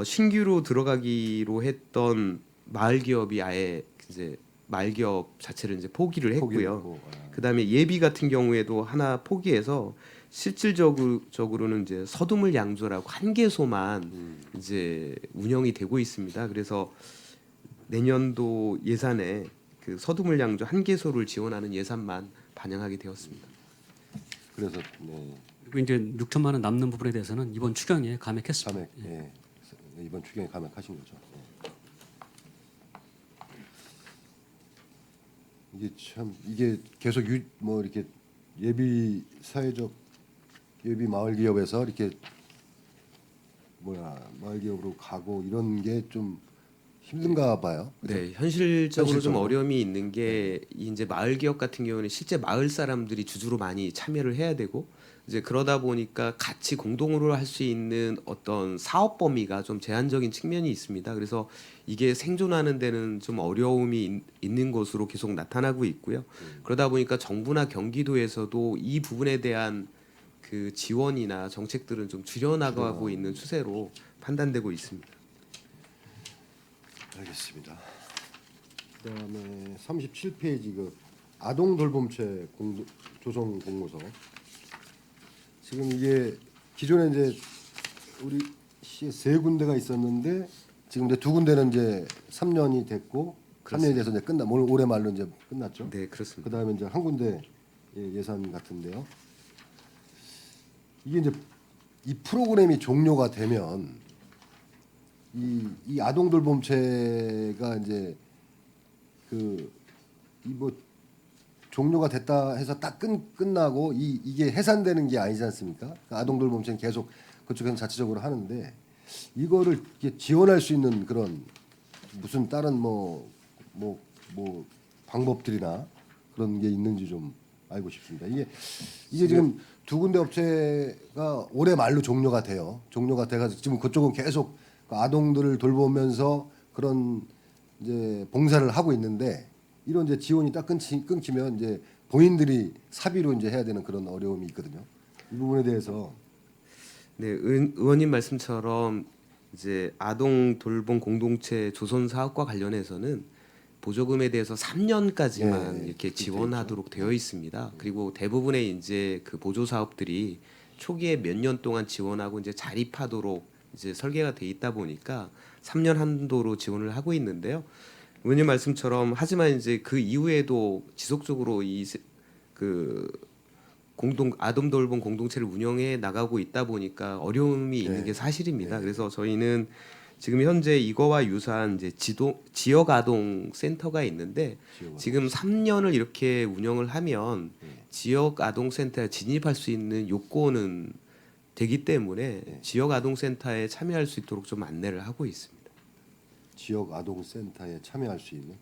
신규로 들어가기로 했던 마을 기업이 아예 이제 마을 기업 자체를 이제 포기를 했고요. 그다음에 예비 같은 경우에도 하나 포기해서 실질적으로는 이제 서두물 양조라고 한 개소만 이제 운영이 되고 있습니다. 그래서 내년도 예산에 그 서두물 양조 한 개소를 지원하는 예산만 반영하게 되었습니다. 그래서 네. 그리고 이제 6천만 원 남는 부분에 대해서는 이번 추경에 감액했습니다. 이번 추경에 감액하신 거죠. 이게 계속 뭐 이렇게 예비 사회적 예비 마을 기업에서 이렇게 마을 기업으로 가고 이런 게 좀 힘든가 봐요. 네, 현실적으로 좀 현실적으로. 어려움이 있는 게 이제 마을 기업 같은 경우는 실제 마을 사람들이 주주로 많이 참여를 해야 되고 이제 그러다 보니까 같이 공동으로 할 수 있는 어떤 사업 범위가 좀 제한적인 측면이 있습니다. 그래서 이게 생존하는 데는 좀 어려움이 있는 것으로 계속 나타나고 있고요. 그러다 보니까 정부나 경기도에서도 이 부분에 대한 그 지원이나 정책들은 좀 줄여나가고 있는 추세로 판단되고 있습니다. 알겠습니다. 그다음에 37페이지 그 아동 돌봄체 조성 공모서. 지금 이게 기존에 이제 우리 시에 3군데가 있었는데 지금 이제 2군데는 이제 3년이 됐고 3년이 돼서 이제 올해 말로 이제 끝났죠. 네, 그렇습니다. 그다음에 이제 한 군데 예산 같은데요. 이게 이제 이 프로그램이 종료가 되면 이 아동 돌봄체가 이제 뭐 종료가 됐다 해서 딱 끝나고 이게 해산되는 게 아니지 않습니까? 아동 돌봄체는 계속 그쪽에서 자체적으로 하는데 이거를 이렇게 지원할 수 있는 그런 무슨 다른 뭐 방법들이나 그런 게 있는지 좀 알고 싶습니다. 이게 지금 2군데 업체가 올해 말로 종료가 돼가지고 지금 그쪽은 계속 아동들을 돌보면서 그런 이제 봉사를 하고 있는데 이런 이제 지원이 딱 끊기면 이제 본인들이 사비로 이제 해야 되는 그런 어려움이 있거든요. 이 부분에 대해서 네, 의원님 말씀처럼 이제 아동 돌봄 공동체 조선 사업과 관련해서는 보조금에 대해서 3년까지만 이렇게 지원하도록 되어 있습니다. 그리고 대부분의 이제 그 보조 사업들이 초기에 몇 년 동안 지원하고 이제 자립하도록 이제 설계가 돼 있다 보니까 3년 한도로 지원을 하고 있는데요. 의원님 말씀처럼 하지만 이제 그 이후에도 지속적으로 그 아동 돌봄 공동체를 운영해 나가고 있다 보니까 어려움이 있는 게 사실입니다. 그래서 저희는 지금 현재 이거와 유사한 이제 지역 아동 센터가 있는데 지금 3년을 이렇게 운영을 하면 지역 아동 센터에 진입할 수 있는 요건은 되기 때문에 지역 아동 센터에 참여할 수 있도록 좀 안내를 하고 있습니다. 지역 아동 센터에 참여할 수 있는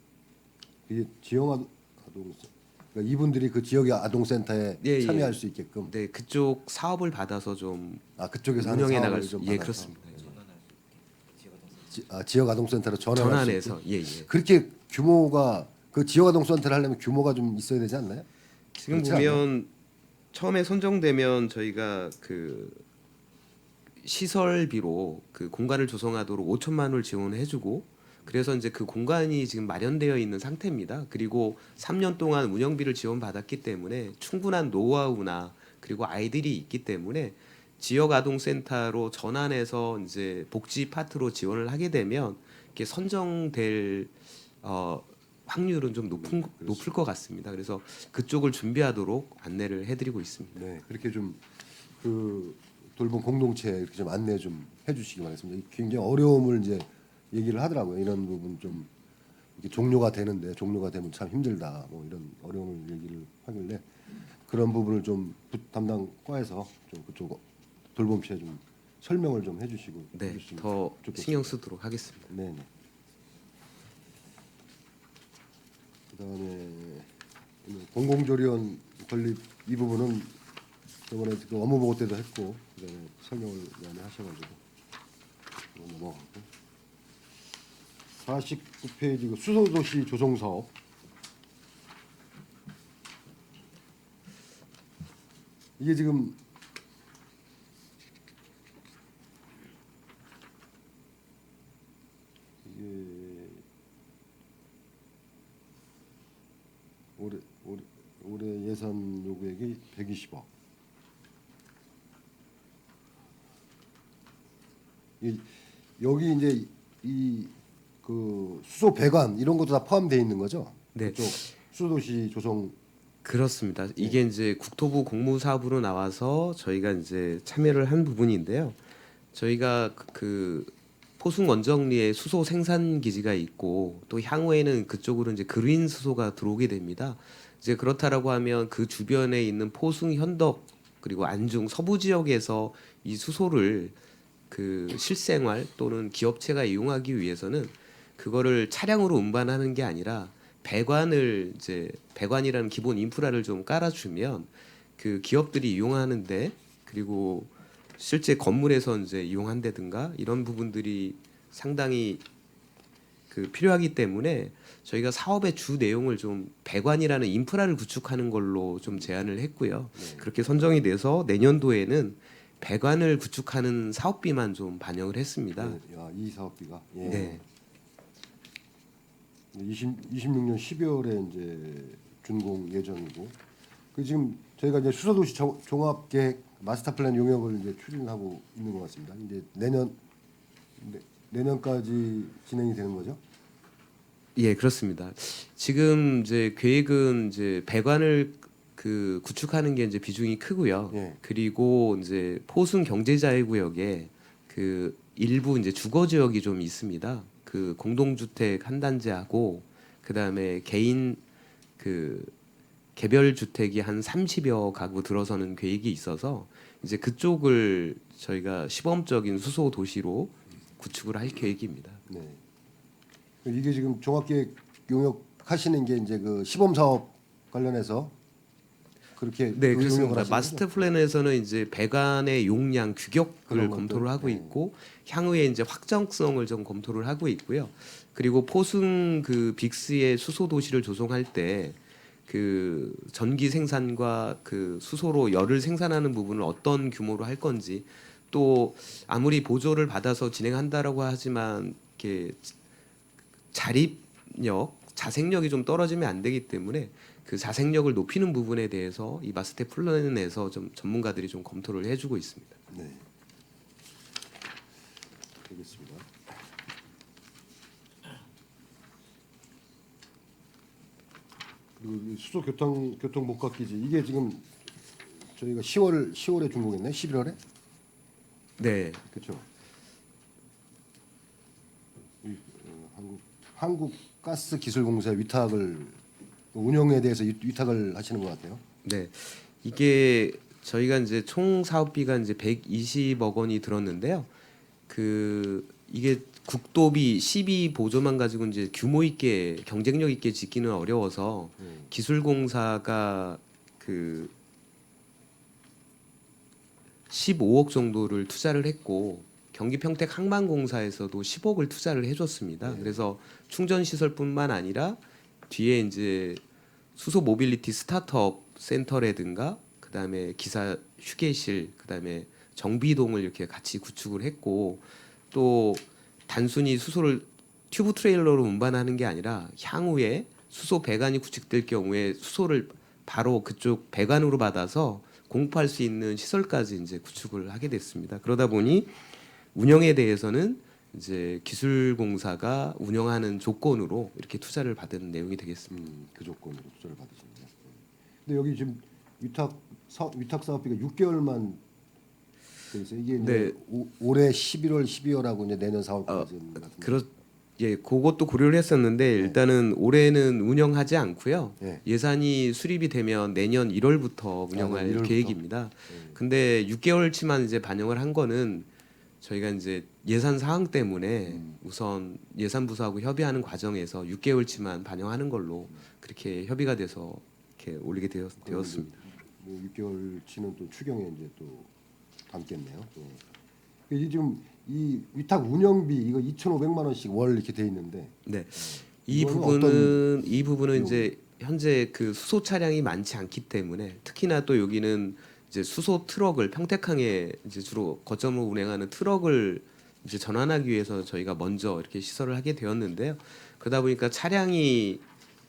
이게 지역 아동 그러니까 이분들이 그 지역의 아동 센터에 참여할 수 있게끔. 네, 그쪽 사업을 받아서 좀 그쪽에서 운영해 나갈 수. 예, 그렇습니다. 지역 아동 센터로 전환할 수 전환해서 있게. 그렇게 규모가 그 지역 아동 센터를 하려면 규모가 좀 있어야 되지 않나요? 지금 보면 처음에 선정되면 저희가 그 시설비로 그 공간을 조성하도록 5천만 원을 지원해주고 그래서 이제 그 공간이 지금 마련되어 있는 상태입니다. 그리고 3년 동안 운영비를 지원받았기 때문에 충분한 노하우나 그리고 아이들이 있기 때문에 지역 아동센터로 전환해서 이제 복지 파트로 지원을 하게 되면 이렇게 선정될 확률은 좀 높을 것 같습니다. 그래서 그쪽을 준비하도록 안내를 해드리고 있습니다. 네, 그렇게 좀 그 돌봄 공동체 이렇게 좀 안내 좀 해주시기 바라겠습니다. 굉장히 어려움을 이제 얘기를 하더라고요. 이런 부분 좀 이렇게 종료가 되면 참 힘들다. 뭐 이런 어려움을 얘기를 하길래 그런 부분을 좀 담당 과에서 좀 그쪽 돌봄실에 좀 설명을 좀 해주시고 네, 해주시면 더 좋겠습니다. 신경 쓰도록 하겠습니다. 네네. 그다음에 오늘 공공조리원 건립 이 부분은 저번에 그 업무 보고 때도 했고 그다음에 설명을 많이 하셔가지고 이거 넘어가고 49페이지 그 수소도시 조성 사업 이게 지금 이게 올해 예산 요구액이 120억. 여기 이제 이 그 수소 배관 이런 것도 다 포함되어 있는 거죠? 네. 그쪽 수도시 조성 그렇습니다. 이게 이제 국토부 공무사업으로 나와서 저희가 이제 참여를 한 부분인데요. 저희가 그 포승 원정리에 수소 생산 기지가 있고 또 향후에는 그쪽으로 이제 그린 수소가 들어오게 됩니다. 이제 그렇다라고 하면 그 주변에 있는 포승 현덕 그리고 안중 서부 지역에서 이 수소를 그 실생활 또는 기업체가 이용하기 위해서는 그거를 차량으로 운반하는 게 아니라 배관을 이제 배관이라는 기본 인프라를 좀 깔아주면 그 기업들이 이용하는데 그리고 실제 건물에서 이제 이용한다든가 이런 부분들이 상당히 그 필요하기 때문에 저희가 사업의 주 내용을 좀 배관이라는 인프라를 구축하는 걸로 좀 제안을 했고요. 그렇게 선정이 돼서 내년도에는 배관을 구축하는 사업비만 좀 반영을 했습니다. 네, 야, 이 사업비가 예. 네. 26년 12월에 이제 준공 예정이고 그 지금 저희가 이제 수소도시 종합계획 마스터 플랜 용역을 이제 추진하고 있는 것 같습니다. 이제 내년까지 진행이 되는 거죠? 예, 그렇습니다. 지금 이제 계획은 이제 배관을 그 구축하는 게 이제 비중이 크고요. 예. 그리고 이제 포승 경제자유구역에 그 일부 이제 주거 지역이 좀 있습니다. 그 공동주택 한 단지하고 그다음에 개인 그 개별 주택이 한 30여 가구 들어서는 계획이 있어서 이제 그쪽을 저희가 시범적인 수소 도시로 구축을 할 계획입니다. 네. 이게 지금 종합계획 용역 하시는 게 이제 그 시범 사업 관련해서 그렇게 네, 용역을 그렇습니다. 하시는 마스터 거죠? 플랜에서는 이제 배관의 용량 규격을 그런 검토를 것들, 하고 네. 있고 향후에 이제 확장성을 좀 검토를 하고 있고요. 그리고 포승 그 빅스의 수소 도시를 조성할 때 그 전기 생산과 그 수소로 열을 생산하는 부분을 어떤 규모로 할 건지 또 아무리 보조를 받아서 진행한다라고 하지만 이렇게 자생력이 좀 떨어지면 안 되기 때문에 그 자생력을 높이는 부분에 대해서 이 마스터 플랜에서 좀 전문가들이 좀 검토를 해주고 있습니다. 네. 알겠습니다. 그리고 이 수소 교통 복합 기지 이게 지금 저희가 10월에 준공했나요? 11월에? 네, 그렇죠. 한국가스기술공사 위탁을 운영에 대해서 위탁을 하시는 것 같아요. 네, 이게 저희가 이제 총 사업비가 이제 120억 원이 들었는데요. 그 이게 국도비 12 보조만 가지고 이제 규모 있게 경쟁력 있게 짓기는 어려워서 기술공사가 그 15억 정도를 투자를 했고 경기평택 항만공사에서도 10억을 투자를 해줬습니다. 그래서 충전 시설뿐만 아니라 뒤에 이제 수소 모빌리티 스타트업 센터라든가 그다음에 기사 휴게실 그다음에 정비동을 이렇게 같이 구축을 했고 또 단순히 수소를 튜브 트레일러로 운반하는 게 아니라 향후에 수소 배관이 구축될 경우에 수소를 바로 그쪽 배관으로 받아서 공급할 수 있는 시설까지 이제 구축을 하게 됐습니다. 그러다 보니 운영에 대해서는 이제 기술공사가 운영하는 조건으로 이렇게 투자를 받은 내용이 되겠습니다. 그 조건으로 투자를 받으십니다. 근데 여기 지금 위탁 사업비가 6개월만 돼 있어요. 이게 이제 올해 11월, 12월하고 이제 내년 4월까지 그것도 고려를 했었는데 일단은 올해는 운영하지 않고요. 네. 예산이 수립이 되면 내년 1월부터 운영할 1월부터? 계획입니다. 근데 6개월치만 이제 반영을 한 거는 저희가 이제 예산 사항 때문에 우선 예산부서하고 협의하는 과정에서 6개월치만 반영하는 걸로 그렇게 협의가 돼서 이렇게 올리게 되었습니다. 뭐 6개월치는 또 추경에 이제 또 담겠네요. 예. 이 지금 이 위탁 운영비 이거 2,500만 원씩 월 이렇게 돼 있는데 네. 이 이거는 부분은 이제 현재 그 수소 차량이 많지 않기 때문에 특히나 또 여기는 이제 수소 트럭을 평택항에 이제 주로 거점으로 운행하는 트럭을 이제 전환하기 위해서 저희가 먼저 이렇게 시설을 하게 되었는데요. 그러다 보니까 차량이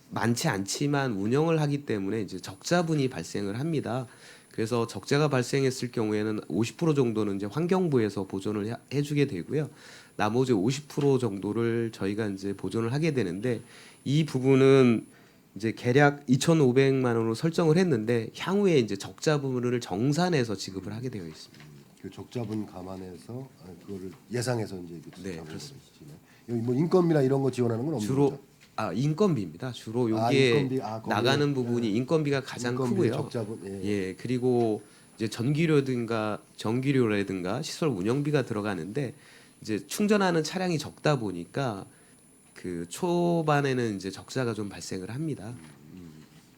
많지 않지만 운영을 하기 때문에 이제 적자분이 발생을 합니다. 그래서 적자가 발생했을 경우에는 50% 정도는 이제 환경부에서 보존을 해주게 되고요. 나머지 50% 정도를 저희가 이제 보존을 하게 되는데 이 부분은 이제 계략 2,500만 원으로 설정을 했는데 향후에 이제 적자 부분을 정산해서 지급을 하게 되어 있습니다. 그 적자분 감안해서 그거를 예상해서 이제 네, 지급하는 그렇습니다. 것이시네. 여기 뭐 인건비나 이런 거 지원하는 건 없는 주로 거죠? 인건비입니다. 주로 여기에 인건비. 거기에, 나가는 부분이 인건비가 가장 인건비, 크고요. 적자분. 예, 그리고 이제 전기료라든가 시설 운영비가 들어가는데 이제 충전하는 차량이 적다 보니까 그 초반에는 이제 적자가 좀 발생을 합니다.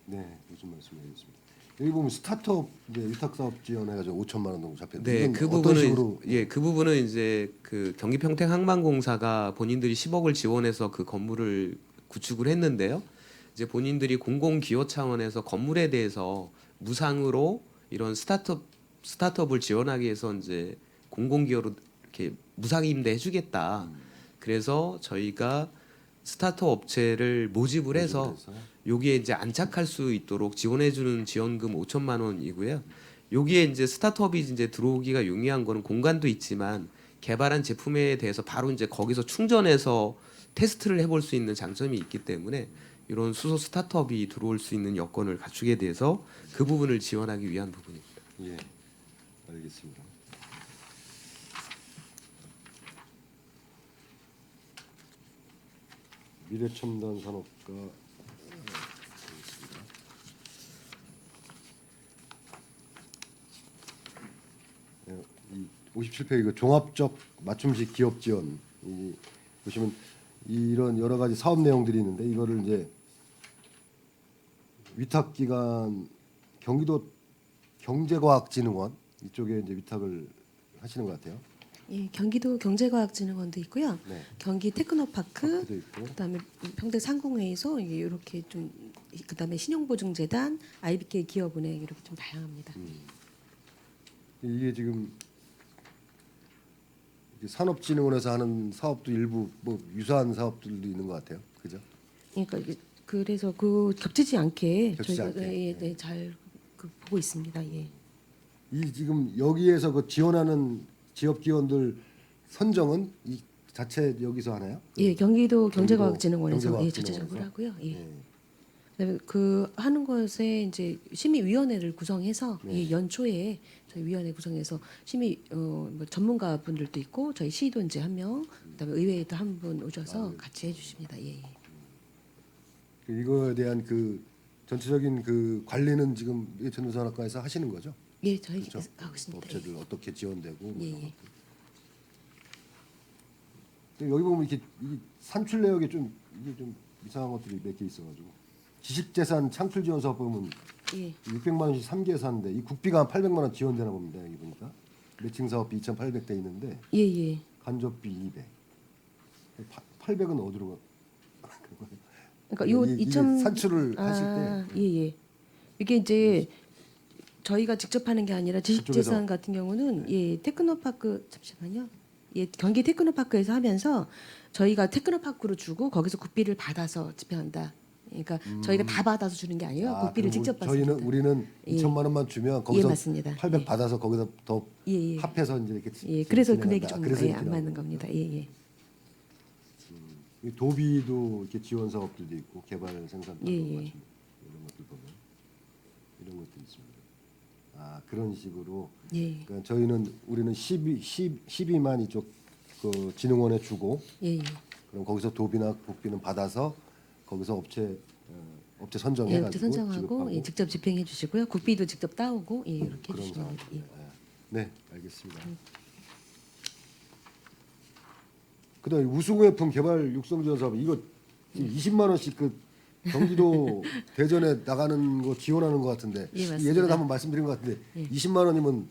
네, 무슨 말씀이겠습니다. 여기 보면 스타트업 이제 위탁 사업 지원해가지고 5천만 원 정도 잡혔는데 네, 이건 그 어떤 부분은 식으로 그 부분은 이제 그 경기평택항만공사가 본인들이 10억을 지원해서 그 건물을 구축을 했는데요. 이제 본인들이 공공기여 차원에서 건물에 대해서 무상으로 이런 스타트업을 지원하기 위해서 이제 공공기여로 이렇게 무상 임대해주겠다. 그래서 저희가 스타트업 업체를 모집을 해서 여기에 이제 안착할 수 있도록 지원해주는 지원금 5천만 원이고요. 여기에 이제 스타트업이 이제 들어오기가 용이한 거는 공간도 있지만 개발한 제품에 대해서 바로 이제 거기서 충전해서 테스트를 해볼 수 있는 장점이 있기 때문에 이런 수소 스타트업이 들어올 수 있는 여건을 갖추게 돼서 그 부분을 지원하기 위한 부분입니다. 예, 알겠습니다. 미래첨단 산업과 이 57페이지 이거 종합적 맞춤식 기업 지원 이 보시면 이런 여러 가지 사업 내용들이 있는데 이거를 이제 위탁 기관 경기도 경제과학진흥원 이쪽에 이제 위탁을 하시는 것 같아요. 예, 경기도 경제과학진흥원도 있고요. 네. 경기 테크노파크, 파크도 있고. 그다음에 평택 상공회의소 이렇게 좀 그다음에 신용보증재단, IBK 기업은행 이렇게 좀 다양합니다. 이게 지금 이게 산업진흥원에서 하는 사업도 일부 뭐 유사한 사업들도 있는 것 같아요. 그죠? 그러니까 그래서 그 겹치지 않게 겹치지 저희가 않게. 잘 보고 있습니다. 예. 이 지금 여기에서 그 지원하는 지역 기관들 선정은 이 자체 여기서 하나요? 예, 경기도 경제과학진흥원에서 경제과학진흥원에서? 자체적으로 하고요. 예. 네. 그다음에 그 하는 것에 이제 심의위원회를 구성해서 네. 이 연초에 저희 위원회 구성해서 심의 뭐 전문가분들도 있고 저희 시도 이제 한 명, 그다음에 의회에도 한 분 오셔서 같이 해주십니다. 예. 이거에 대한 그 전체적인 그 관리는 지금 전도산업과에서 하시는 거죠? 예, 저희 그렇죠? 하고 있습니다. 업체들 어떻게 지원되고 예, 뭐 예. 근데 여기 보면 이렇게 이 산출 내역에 좀 이게 좀 이상한 것들이 몇 개 있어가지고 지식재산 창출 지원 사업 보면 예. 600만 원씩 3개 샀는데 이 국비가 한 800만 원 지원되나 봅니다. 여기 보니까 매칭 사업비 2,800대 있는데 예, 예. 간접비 200. 800은 어디로 가? 그러니까 요 이게 2천 산출을 하실 때 예, 예. 이게 이제 저희가 직접 하는 게 아니라 지식재산 그쪽에서. 같은 경우는 예, 테크노파크 잠시만요. 예, 경기 테크노파크에서 하면서 저희가 테크노파크로 주고 거기서 국비를 받아서 집행한다. 그러니까 저희가 다 받아서 주는 게 아니에요. 국비를 그럼 직접 저희는 받습니다. 우리는 예. 2천만 원만 주면 예, 거기서 맞습니다. 800 예. 받아서 거기서 더 예, 예. 합해서 이제 이렇게 예, 그래서 진행한다. 금액이 좀 그래서 예, 이렇게 안 나오는 맞는 겁니다. 예, 예. 이 도비도 이렇게 지원 사업들도 있고 개발 생산도 예, 이런 예. 것들 보면 이런 것도 있습니다. 그런 식으로 예. 그러니까 저희는 우리는 12만 이쪽 그 진흥원에 주고 예, 예. 그럼 거기서 도비나 국비는 받아서 거기서 업체 예, 선정해 업체 가지고 선정하고 예, 직접 집행해 주시고요. 국비도 직접 따오고 예, 이렇게 그런 해주시면 됩니다. 상황입니다. 네, 알겠습니다. 그다음에 우수공예품 개발 육성 지원 사업 이거 20만 원씩 그 경기도 대전에 나가는 거 지원하는 것 같은데 예, 맞습니다. 예전에도 한번 말씀드린 것 같은데 20만 원이면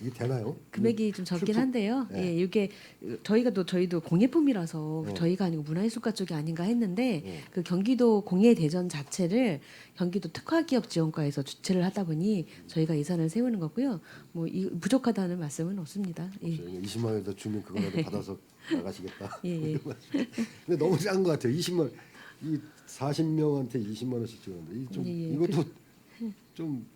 이게 되나요? 금액이 좀 적긴 출품- 한데요. 네. 예, 이게 저희도 공예품이라서 네. 저희가 아니고 문화예술가 쪽이 아닌가 했는데 네. 그 경기도 공예대전 자체를 경기도 특화기업지원과에서 주최를 하다 보니 저희가 예산을 세우는 거고요. 뭐 부족하다는 말씀은 없습니다. 예. 20만 원에 더 주면 그거라도 받아서 나가시겠다. 예, 예. 근데 너무 작은 것 같아요. 20만 이 40명한테 20만 원씩 주는데 예, 예. 이것도 좀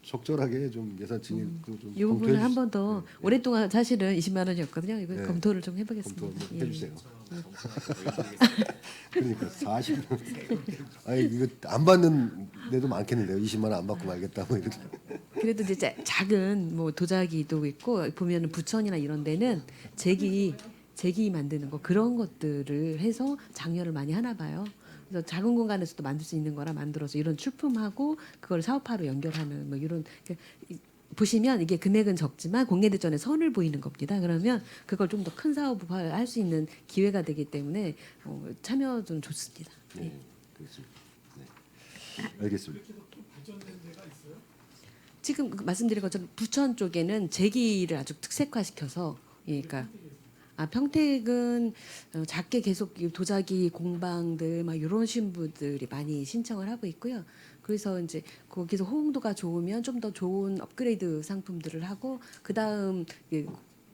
적절하게 좀 예산 증액도 좀 이 부분은 한 번 더 네, 오랫동안 사실은 20만 원이었거든요. 이거 네. 검토를 좀 해보겠습니다. 검토 한번 예. 해주세요. 그러니까 40명. 아니 이거 안 받는 데도 많겠는데요. 20만 원 안 받고 말겠다 뭐 이렇게. 그래도 이제 작은 뭐 도자기도 있고 보면은 부천이나 이런 데는 제기 만드는 거 그런 것들을 해서 장려를 많이 하나 봐요. 그래서 작은 공간에서도 만들 수 있는 거라 만들어서 이런 출품하고 그걸 사업화로 연결하는 뭐 이런 보시면 이게 금액은 적지만 공예대전에 선을 보이는 겁니다. 그러면 그걸 좀 더 큰 사업화 할 수 있는 기회가 되기 때문에 참여 좀 좋습니다. 네, 그렇습니다. 네. 알겠습니다. 지금 말씀드린 것처럼 부천 쪽에는 제기를 아주 특색화시켜서 예, 그러니까 평택은 작게 계속 이 도자기 공방들 막 이런 신부들이 많이 신청을 하고 있고요. 그래서 이제 거기서 호응도가 좋으면 좀 더 좋은 업그레이드 상품들을 하고 그 다음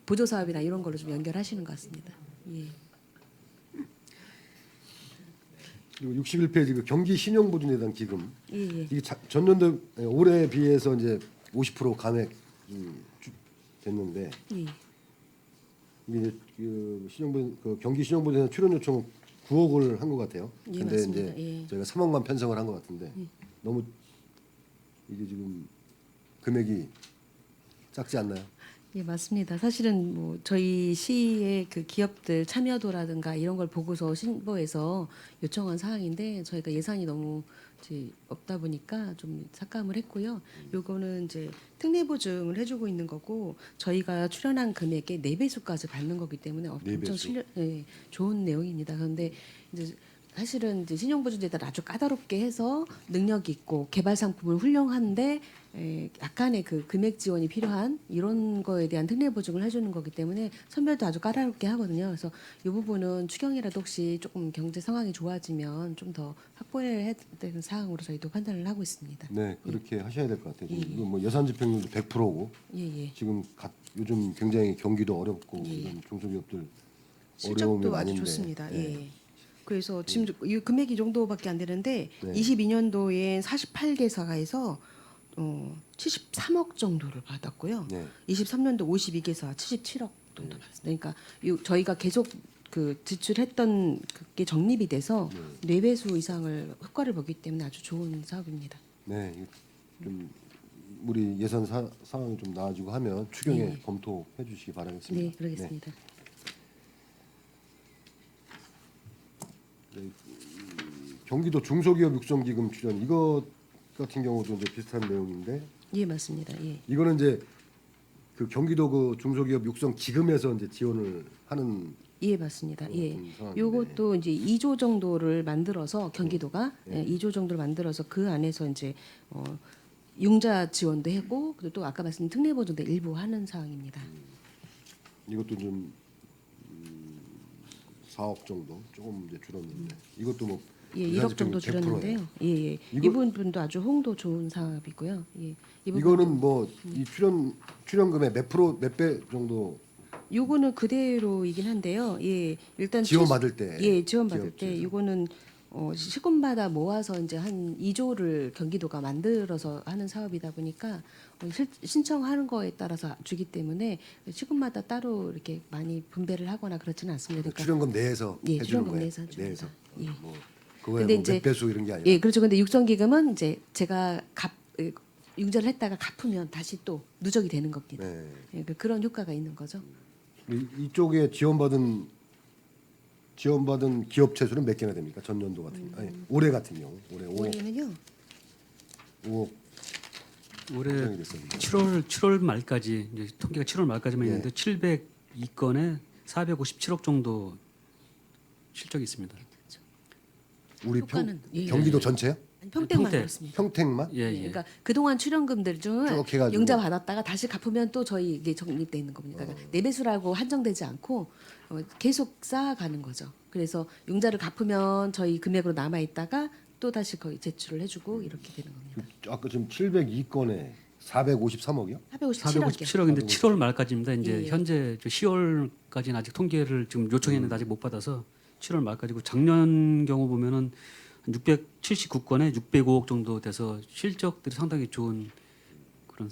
보조 사업이나 이런 걸로 좀 연결하시는 것 같습니다. 예. 그리고 61페이지 그 경기 신용보증재단 기금 예, 예. 이게 전년도 올해에 비해서 이제 50% 감액이 됐는데 예. 이게 그 경기 신용보증재단 출연 요청 9억을 한 것 같아요. 예, 근데 맞습니다. 이제 예. 저희가 3억만 편성을 한 것 같은데 너무 이게 지금 금액이 작지 않나요? 예, 맞습니다. 사실은 뭐 저희 시의 그 기업들 참여도라든가 이런 걸 보고서 신보에서 요청한 사항인데 저희가 예산이 너무 이제 없다 보니까 좀 삭감을 했고요. 요거는 이제 특례 보증을 해주고 있는 거고 저희가 출연한 금액의 4배수까지 받는 거기 때문에 엄청 4배수? 좋은 내용입니다. 그런데 이제 사실은 이제 신용보증재단 아주 까다롭게 해서 능력 있고 개발 상품은 훌륭한데 약간의 그 금액 지원이 필요한 이런 거에 대한 특례 보증을 해주는 거기 때문에 선별도 아주 까다롭게 하거든요. 그래서 이 부분은 추경이라도 혹시 조금 경제 상황이 좋아지면 좀 더 확보해야 되는 사항으로 저희도 판단을 하고 있습니다. 네, 그렇게 하셔야 될 것 같아요. 예, 이거 뭐 예산 집행률도 100%고 예, 예. 지금 요즘 굉장히 경기도 어렵고 예. 이런 중소기업들 어려움이 실적도 아주 많은데 좋습니다. 네. 예. 그래서 지금 이 금액이 이 정도밖에 안 되는데 네. 22년도에 48개사에서 73억 정도를 받았고요. 네. 23년도 52개사 77억 정도 받았습니다. 그러니까 저희가 계속 그 지출했던 그게 적립이 돼서 4배수 이상을 효과를 보기 때문에 아주 좋은 사업입니다. 네, 이거 좀 우리 예산 상황이 좀 나아지고 하면 추경에 네. 검토해 주시기 바라겠습니다. 네, 그러겠습니다. 네, 경기도 중소기업 육성기금 출연 이것 같은 경우도 이제 비슷한 내용인데 예, 맞습니다. 예. 이거는 이제 그 경기도 그 중소기업 육성 기금에서 이제 지원을 하는 예, 맞습니다. 예. 상황인데. 요것도 이제 2조 정도를 만들어서 경기도가 2조 정도를 만들어서 그 안에서 이제 융자 지원도 하고 그리고 또 아까 말씀드린 특례 보조도 일부 하는 사항입니다. 이것도 좀 4억 정도 조금 이제 줄었는데 이것도 뭐 예, 예산 1억 정도 집행률 100%예요. 줄였는데요. 예, 예. 이 부분도 아주 홍도 좋은 사업이고요. 예. 이 부분도- 이거는 뭐 이 출연금의 몇 배 정도 요거는 그대로이긴 한데요. 예, 일단 지원받을 때 예, 지원받을 때 기업체에서. 이거는 시군마다 모아서 이제 한 2조를 경기도가 만들어서 하는 사업이다 보니까 신청하는 거에 따라서 주기 때문에 시군마다 따로 이렇게 많이 분배를 하거나 그렇지는 않습니다. 그러니까 출연금 내에서 예, 해주는 출연금 거예요. 내에서 줍니다. 예. 뭐 그거에 근데 뭐 이제- 몇 배수 이런 게 아니라. 예, 그렇죠. 근데 육성기금은 이제 제가 융자를 했다가 갚으면 다시 또 누적이 되는 겁니다. 네. 예, 그런 효과가 있는 거죠. 이쪽에 지원받은 기업체 수는 몇 개나 됩니까? 전년도 같은 아니 올해 같은 경우 올해 5억 올해는요. 5억 올해 예상이 됐습니다. 7월 말까지 이제 통계가 7월 말까지만 예. 있는데 702건에 457억 정도 실적이 있습니다. 우리 효과는, 예. 경기도 전체요? 아니, 평택만 평택. 그렇습니다. 평택만? 예, 예, 예. 그러니까 그동안 출연금들 중은 쭉 해가지고. 융자 받았다가 다시 갚으면 또 저희 이게 적립돼 있는 겁니다. 그러니까 내 배수라고 한정되지 않고 계속 쌓아가는 거죠. 그래서 융자를 갚으면 저희 금액으로 남아 있다가 또 다시 거의 제출을 해주고 이렇게 되는 겁니다. 아까 지금 702건에 453억이요? 457억이요. 457억인데 7월 말까지입니다. 이제 예, 예. 현재 10월까지는 아직 통계를 지금 요청했는데 아직 못 받아서 7월 말까지고 작년 경우 보면은 679건에 605억 정도 돼서 실적들이 상당히 좋은 그런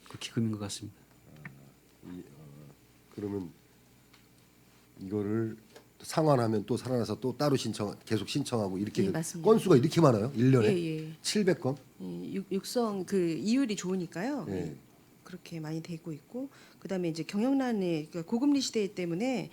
그 기금인 것 같습니다. 그러면 이거를 상환하면 또 살아나서 또 따로 계속 신청하고 이렇게 예, 맞습니다. 건수가 이렇게 많아요? 1년에 예, 예. 700건? 육성 그 이율이 좋으니까요. 예. 예, 그렇게 많이 되고 있고 그다음에 이제 경영난의 그러니까 고금리 시대 때문에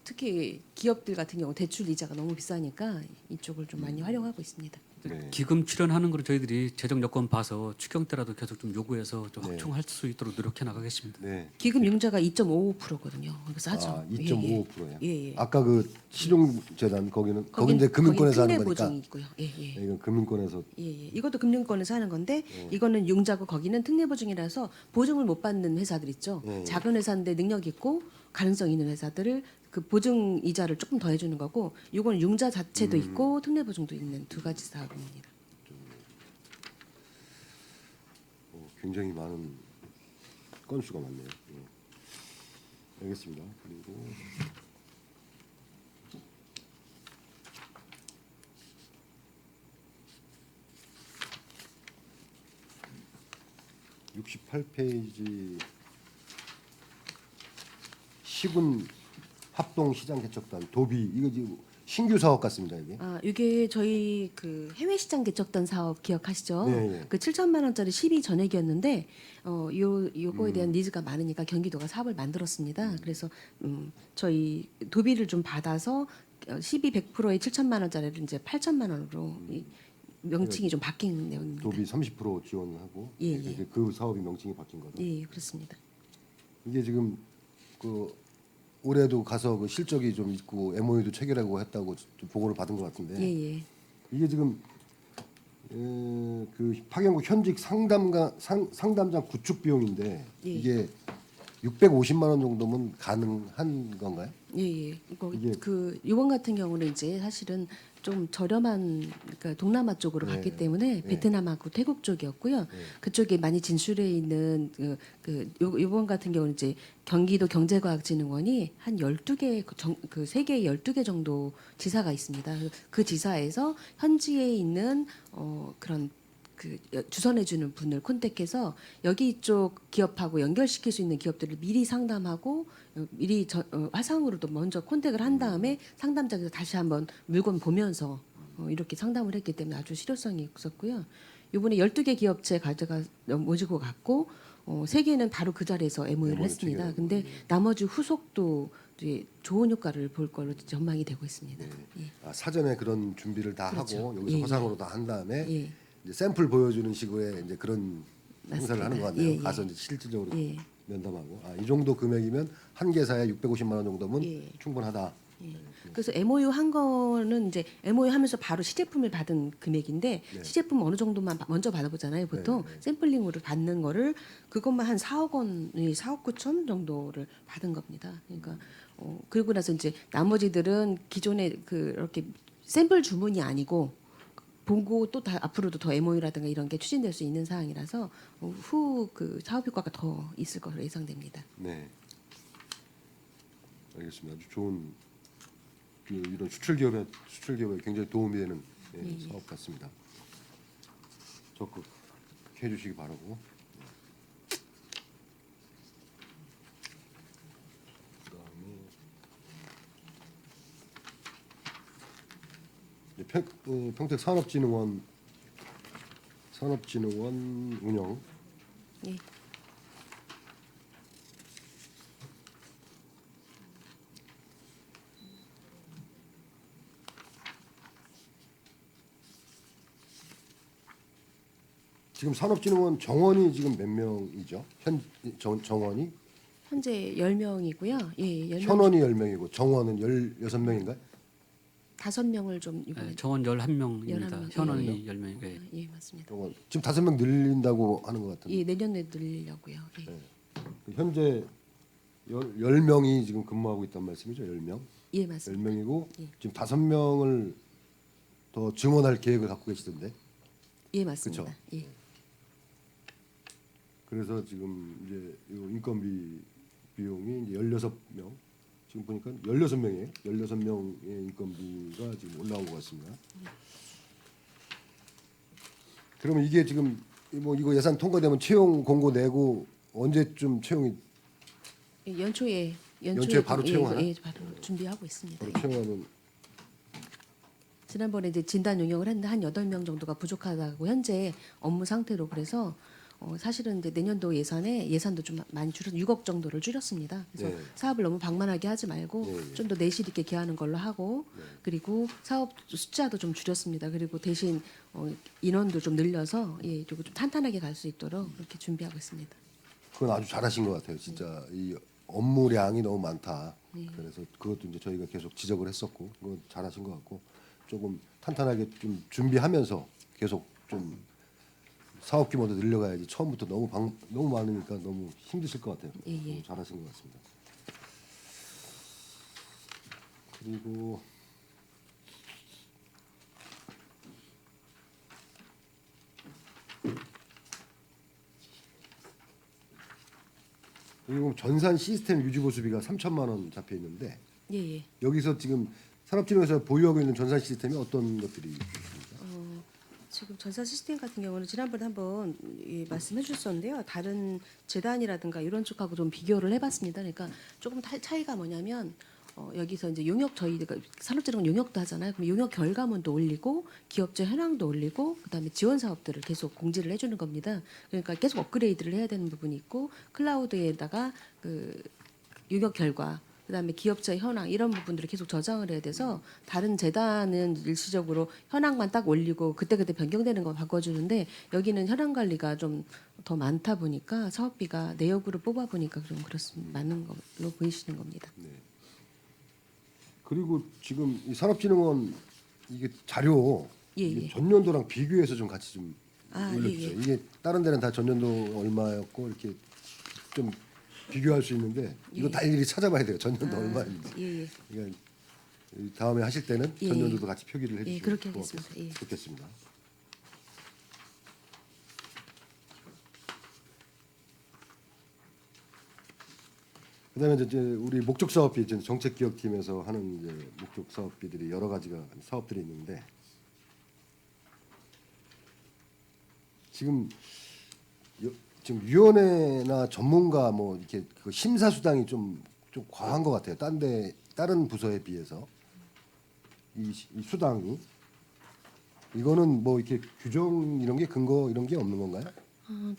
특히 기업들 같은 경우 대출 이자가 너무 비싸니까 이쪽을 좀 많이 활용하고 있습니다. 네. 기금 출연하는 거로 저희들이 재정 여건 봐서 추경 때라도 계속 좀 요구해서 좀 네. 확충할 수 있도록 노력해 나가겠습니다. 네. 기금 융자가 2.55%거든요. 그러니까 싸죠. 아, 2.55%야. 예, 예. 아까 그 실용재단 거기는 이제 금융권에서 하는 특례 거니까. 보증이 있고요. 예, 예. 이건 금융권에서 예, 예. 이것도 금융권에서 하는 건데 이거는 융자고 거기는 특례 보증이라서 보증을 못 받는 회사들 있죠. 예, 예. 작은 회사인데 능력 있고 가능성 있는 회사들을 그 보증 이자를 조금 더 해주는 거고 이거는 융자 자체도 있고 특례 보증도 있는 두 가지 사업입니다. 굉장히 많은 건수가 많네요. 예. 알겠습니다. 그리고 (68페이지) 시군 합동 시장 개척단 도비 이거 지금 신규 사업 같습니다 이게. 아, 이게 저희 그 해외 시장 개척단 사업 기억하시죠? 네, 네. 그 7천만 원짜리 12 전액이었는데 요거에 대한 니즈가 많으니까 경기도가 사업을 만들었습니다. 그래서 저희 도비를 좀 받아서 12 100%의 7천만 원짜리를 이제 8천만 원으로 이 명칭이 좀 바뀐 내용입니다. 도비 30% 지원하고 예, 예, 예. 그 사업이 명칭이 바뀐 거죠. 예, 그렇습니다. 이게 지금 그 올해도 가서 그 실적이 좀 있고 MOU도 체결하고 했다고 좀 보고를 받은 것 같은데 예, 예. 이게 지금 그 파견국 현직 상담장 구축 비용인데 예. 이게 650만 원 정도면 가능한 건가요? 예, 예. 이게- 그 이번 같은 경우는 이제 사실은 좀 저렴한 그러니까 동남아 쪽으로 네. 갔기 때문에 베트남하고 태국 쪽이었고요. 그쪽에 많이 진출해 있는 이번 같은 경우는 이제 경기도 경제과학진흥원이 한 12개 그 세계 12개 정도 지사가 있습니다. 그 지사에서 현지에 있는 그런 그 주선해주는 분을 콘택해서 여기 이쪽 기업하고 연결시킬 수 있는 기업들을 미리 상담하고 미리 화상으로도 먼저 콘택을 한 다음에 상담장에서 다시 한번 물건 보면서 이렇게 상담을 했기 때문에 아주 실효성이 있었고요. 이번에 12개 기업체 모시고 갔고 3개는 바로 그 자리에서 MOU를 했습니다. 근데 나머지 후속도 이제 좋은 효과를 볼 걸로 전망이 되고 있습니다. 예. 아, 사전에 그런 준비를 다 그렇죠. 하고 여기서 예, 허상으로 다 한 다음에 예. 이제 샘플 보여주는 식으로의 이제 그런 행사를 맞습니다. 하는 것 같네요. 예, 예. 가서 이제 실질적으로 예. 면담하고 이 정도 금액이면 한 개사에 650만 원 정도면 예. 충분하다. 그래서 MOU 한 거는 이제 MOU 하면서 바로 시제품을 받은 금액인데 시제품 어느 정도만 먼저 받아보잖아요. 보통 샘플링으로 받는 거를 그것만 한 4억 원이 4억 9천 정도를 받은 겁니다. 그러니까 그리고 나서 이제 나머지들은 기존에 그렇게 샘플 주문이 아니고 보고 또 다 앞으로도 더 MOU라든가 이런 게 추진될 수 있는 사항이라서 후 그 사업 효과가 더 있을 것으로 예상됩니다. 네. 알겠습니다. 아주 좋은 이런 수출 기업에 굉장히 도움이 되는 사업 같습니다. 적극 해주시기 바라고. 그다음에 평택 산업진흥원 운영. 예. 지금 산업진흥원 정원이 지금 몇 명이죠? 정원이 현재 10명이고요. 예, 10명 현원이 10명이고 정원은 16명인가요? 5명을 좀 이번에 정원 11명입니다. 11명. 현원이 10명. 예. 예, 맞습니다. 정원 지금 5명 늘린다고 하는 것 같은데. 예, 내년에 늘리려고요. 예. 현재 10명이 지금 근무하고 있단 말씀이죠? 10명? 예, 맞습니다. 10명이고 예. 지금 5명을 더 증원할 계획을 갖고 계시던데. 예, 맞습니다. 그쵸? 예. 그래서 지금 이제 이 인건비 비용이 이제 16명. 지금 보니까 16명이에요. 16명의 인건비가 지금 올라온 것 같습니다. 그러면 이게 지금 뭐 이거 예산 통과되면 채용 공고 내고 언제쯤 채용이 예, 연초에 바로 예, 채용하나요? 예, 바로 준비하고 있습니다. 바로 채용하면 지난번에 이제 진단 용역을 했는데 한 8명 정도가 부족하다고 현재 업무 상태로 그래서 사실은 이제 내년도 예산도 좀 많이 줄여서 6억 정도를 줄였습니다. 그래서 네. 사업을 너무 방만하게 하지 말고 네, 네. 좀 더 내실 있게 기하는 걸로 하고 그리고 사업 숫자도 좀 줄였습니다. 그리고 대신 인원도 좀 늘려서 예, 좀 탄탄하게 갈 수 있도록 그렇게 준비하고 있습니다. 그건 아주 잘하신 것 같아요. 진짜 이 업무량이 너무 많다. 그래서 그것도 이제 저희가 계속 지적을 했었고 그건 잘하신 것 같고 조금 탄탄하게 좀 준비하면서 계속 좀 사업 규모도 늘려가야지 처음부터 너무 많으니까 너무 힘드실 것 같아요. 예, 예. 너무 잘하신 것 같습니다. 그리고 그리고 전산 시스템 유지 보수비가 3천만 원 잡혀 있는데 예, 예. 여기서 지금 산업진흥에서 보유하고 있는 전산 시스템이 어떤 것들이 있습니까? 지금 전산 시스템 같은 경우는 지난번에 한번 예, 말씀해 주셨었는데요. 다른 재단이라든가 이런 쪽하고 좀 비교를 해봤습니다. 그러니까 조금 차이가 뭐냐면 여기서 이제 용역 저희가 산업재능은 용역도 하잖아요. 그럼 용역 결과물도 올리고 기업체 현황도 올리고 그다음에 지원 사업들을 계속 공지를 해주는 겁니다. 그러니까 계속 업그레이드를 해야 되는 부분이 있고 클라우드에다가 그 용역 결과 그다음에 기업체 현황 이런 부분들을 계속 저장을 해야 돼서 다른 재단은 일시적으로 현황만 딱 올리고 그때그때 변경되는 거 바꿔주는데 여기는 현황 관리가 좀 더 많다 보니까 사업비가 내역으로 뽑아 보니까 좀 그렇습니다. 많은 걸로 보이시는 겁니다. 네. 그리고 지금 이 산업진흥원 이게 자료 예, 이게 예. 전년도랑 비교해서 좀 같이 좀 아, 올려주세요. 예, 예. 이게 다른 데는 다 전년도 얼마였고 이렇게 좀 비교할 수 있는데 이거 다 일일이 찾아봐야 돼요. 전년도 얼마인지. 예, 예. 그러니까 다음에 하실 때는 예, 전년도도 같이 표기를 예, 해주시면 그렇게 하겠습니다. 예. 좋겠습니다. 그다음에 이제 우리 목적 사업비 이제 정책기획팀에서 하는 이제 목적 사업비들이 여러 가지가 사업들이 있는데 지금 지금 위원회나 전문가 뭐 이렇게 그 심사 수당이 좀 과한 것 같아요. 다른 부서에 비해서 이 수당이 이거는 뭐 이렇게 규정 이런 게 근거 이런 게 없는 건가요?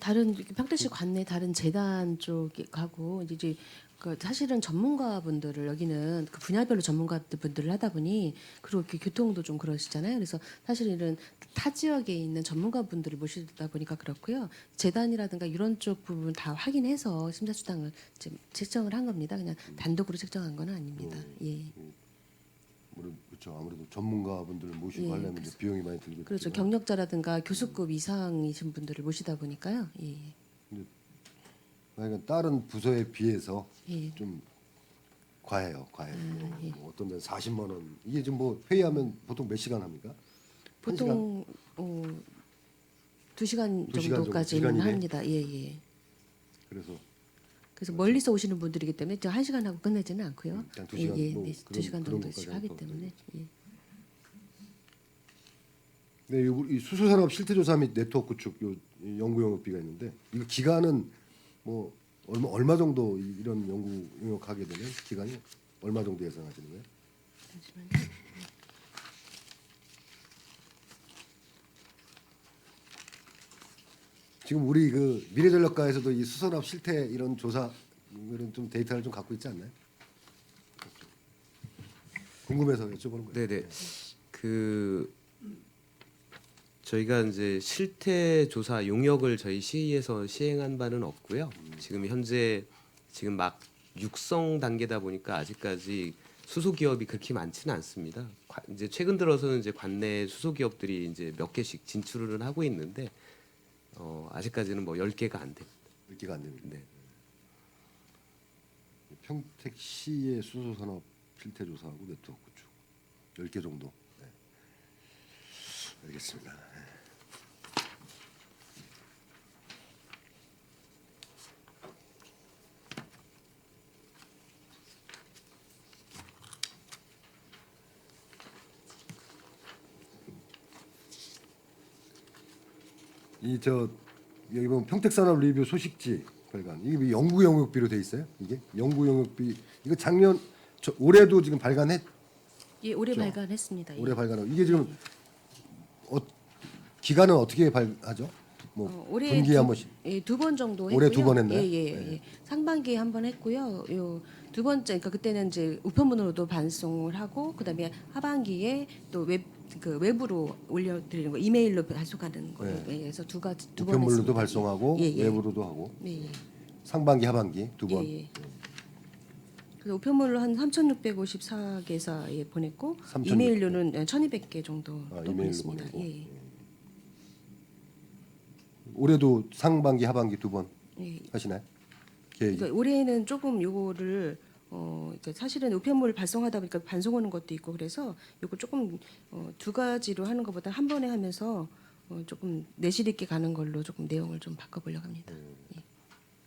다른 평택시 관내 다른 재단 쪽하고 이제 그 사실은 전문가분들을 여기는 그 분야별로 전문가분들을 하다 보니 그리고 이렇게 교통도 좀 그러시잖아요. 그래서 사실은 타 지역에 있는 전문가분들을 모시다 보니까 그렇고요. 재단이라든가 이런 쪽 부분 다 확인해서 심사수당을 지금 책정을 한 겁니다. 그냥 단독으로 책정한 건 아닙니다. 예. 그렇죠. 아무래도 전문가분들을 모시고 예, 하려면 이제 비용이 많이 들겠죠. 그렇죠. 경력자라든가 교수급 이상이신 분들을 모시다 보니까요. 예. 그러니까 다른 부서에 비해서 예. 좀 과해요. 예. 뭐 어떤 데는 40만 원. 이게 좀 뭐 회의하면 보통 몇 시간 합니까? 보통 2시간 두 시간 정도, 정도까지는 시간 이내? 합니다. 예, 예. 그래서 그래서 멀리서 오시는 분들이기 때문에 저 1시간 하고 끝내지는 않고요. 일단 2시간 예, 뭐 네, 그런- 2시간 그런 정도씩 것까지 하기 할 때문에. 예. 네, 이 수소산업 실태조사 및 네트워크 구축 요 연구 용역비가 있는데 이거 기간은 뭐 얼마 정도 이런 연구 용역하게 되면 기간이 얼마 정도 예상하시는 거예요? 잠시만요. 지금 우리 그 미래전략과에서도 이 수소산업 실태 이런 조사 이런 좀 데이터를 좀 갖고 있지 않나요? 궁금해서 여쭤보는 거예요. 네네. 그 저희가 이제 실태 조사 용역을 저희 시에서 시행한 바는 없고요. 지금 현재 지금 막 육성 단계다 보니까 아직까지 수소 기업이 그렇게 많지는 않습니다. 이제 최근 들어서는 이제 관내 수소 기업들이 이제 몇 개씩 진출을 하고 있는데 아직까지는 뭐 10개가 안 됩니다. 읽기가 안 됩니다. 네. 평택시의 수소산업 실태조사하고 네트워크 구축 10개 정도. 네. 알겠습니다. 이 저 여기 보면 평택산업 리뷰 소식지 발간 이게 뭐 연구 용역비로 돼 있어요? 이게 연구 용역비 이거 작년 올해도 지금 발간했 예, 올해 발간했습니다. 예. 올해 발간하고 이게 지금 기간은 어떻게 하죠? 뭐 올해 분기에 한 번씩 예, 2번 정도 했고요. 올해 2번 했나요? 예, 예, 예. 상반기에 한 번 했고요. 요 두 번째, 그러니까 그때는 이제 우편문으로도 반송을 하고, 그다음에 하반기에 또 외부로 올려드리는 거, 이메일로 발송하는 거에 해서 두 번 했습니다. 우편물로도 발송하고 예, 예. 외부로도 하고 예, 예. 상반기 하반기 두 번. 예, 예. 그래서 우편물로 한 3,654개사에 보냈고 3,600 이메일로는 1,200개 정도 아, 또 이메일로 보냈습니다. 보내고. 예, 예. 올해도 상반기 하반기 두 번 예. 하시나요? 계획이. 그러니까 올해는 조금 요거를 그러니까 사실은 우편물 발송하다 보니까 반송 오는 것도 있고 그래서 요거 조금 두 가지로 하는 것보다 한 번에 하면서 조금 내실 있게 가는 걸로 조금 내용을 좀 바꿔보려고 합니다.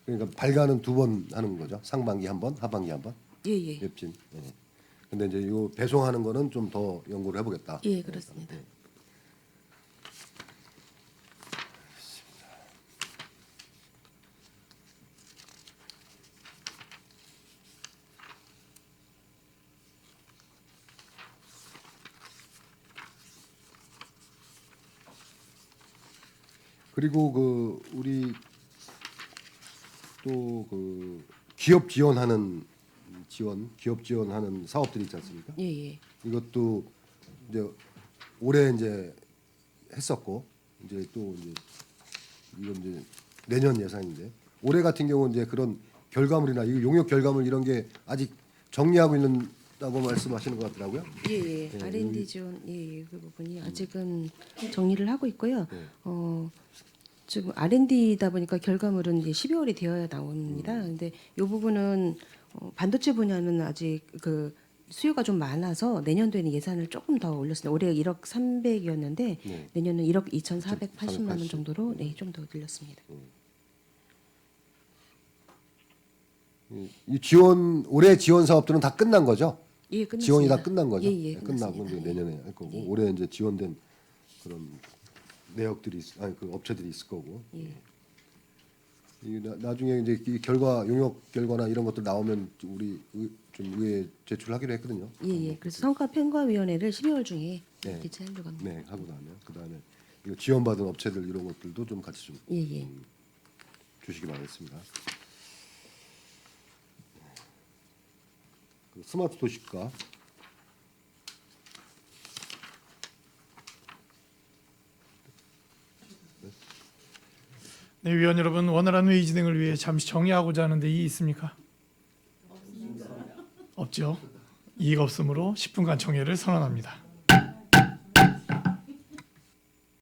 그러니까 발간은 두 번 하는 거죠. 상반기 한 번, 하반기 한 번. 예, 예. 웹진. 예. 근데 이제 요 배송하는 거는 좀 더 연구를 해보겠다. 예, 그렇습니다. 그리고 그 우리 또 그 기업 지원하는 기업 지원하는 사업들이 있지 않습니까? 예, 예. 이것도 이제 올해 이제 했었고 이제 또 이제 이건 이제 내년 예산인데 올해 같은 경우는 이제 그런 결과물이나 이 용역 결과물 이런 게 아직 정리하고 있는다고 말씀하시는 것 같더라고요. 예, 예. R&D 지원 그 부분이 아직은 정리를 하고 있고요. 지금 R&D다 보니까 결과물은 이제 12월이 되어야 나옵니다. 근데 이 부분은 반도체 분야는 아직 그 수요가 좀 많아서 내년도에는 예산을 조금 더 올렸습니다. 올해 1억 300이었는데 내년은 1억 2,480만 원 정도로 좀 더 늘렸습니다. 이 지원 올해 지원 사업들은 다 끝난 거죠? 예, 끝났습니다. 지원이 다 끝난 거죠? 예, 예, 끝나고 끝났습니다. 이제 내년에 할 거고 올해 이제 지원된 그런 내역들이 그 업체들이 있을 거고. 예. 이 나중에 이제 이 결과 용역 결과나 이런 것들 나오면 우리 좀 의회에 제출하기로 했거든요. 예, 예. 그래서 성과 평가위원회를 12월 중에 네. 개최하려고 합니다. 네, 하고 나면 그다음에 이거 지원받은 업체들 이런 것들도 좀 같이 좀 예, 예. 주시기 바라겠습니다. 그 스마트 도시과 네, 위원 여러분, 원활한 회의 진행을 위해 잠시 정의하고자 하는데 이의 있습니까? 없죠. 이의가 없으므로 10분간 정회를 선언합니다.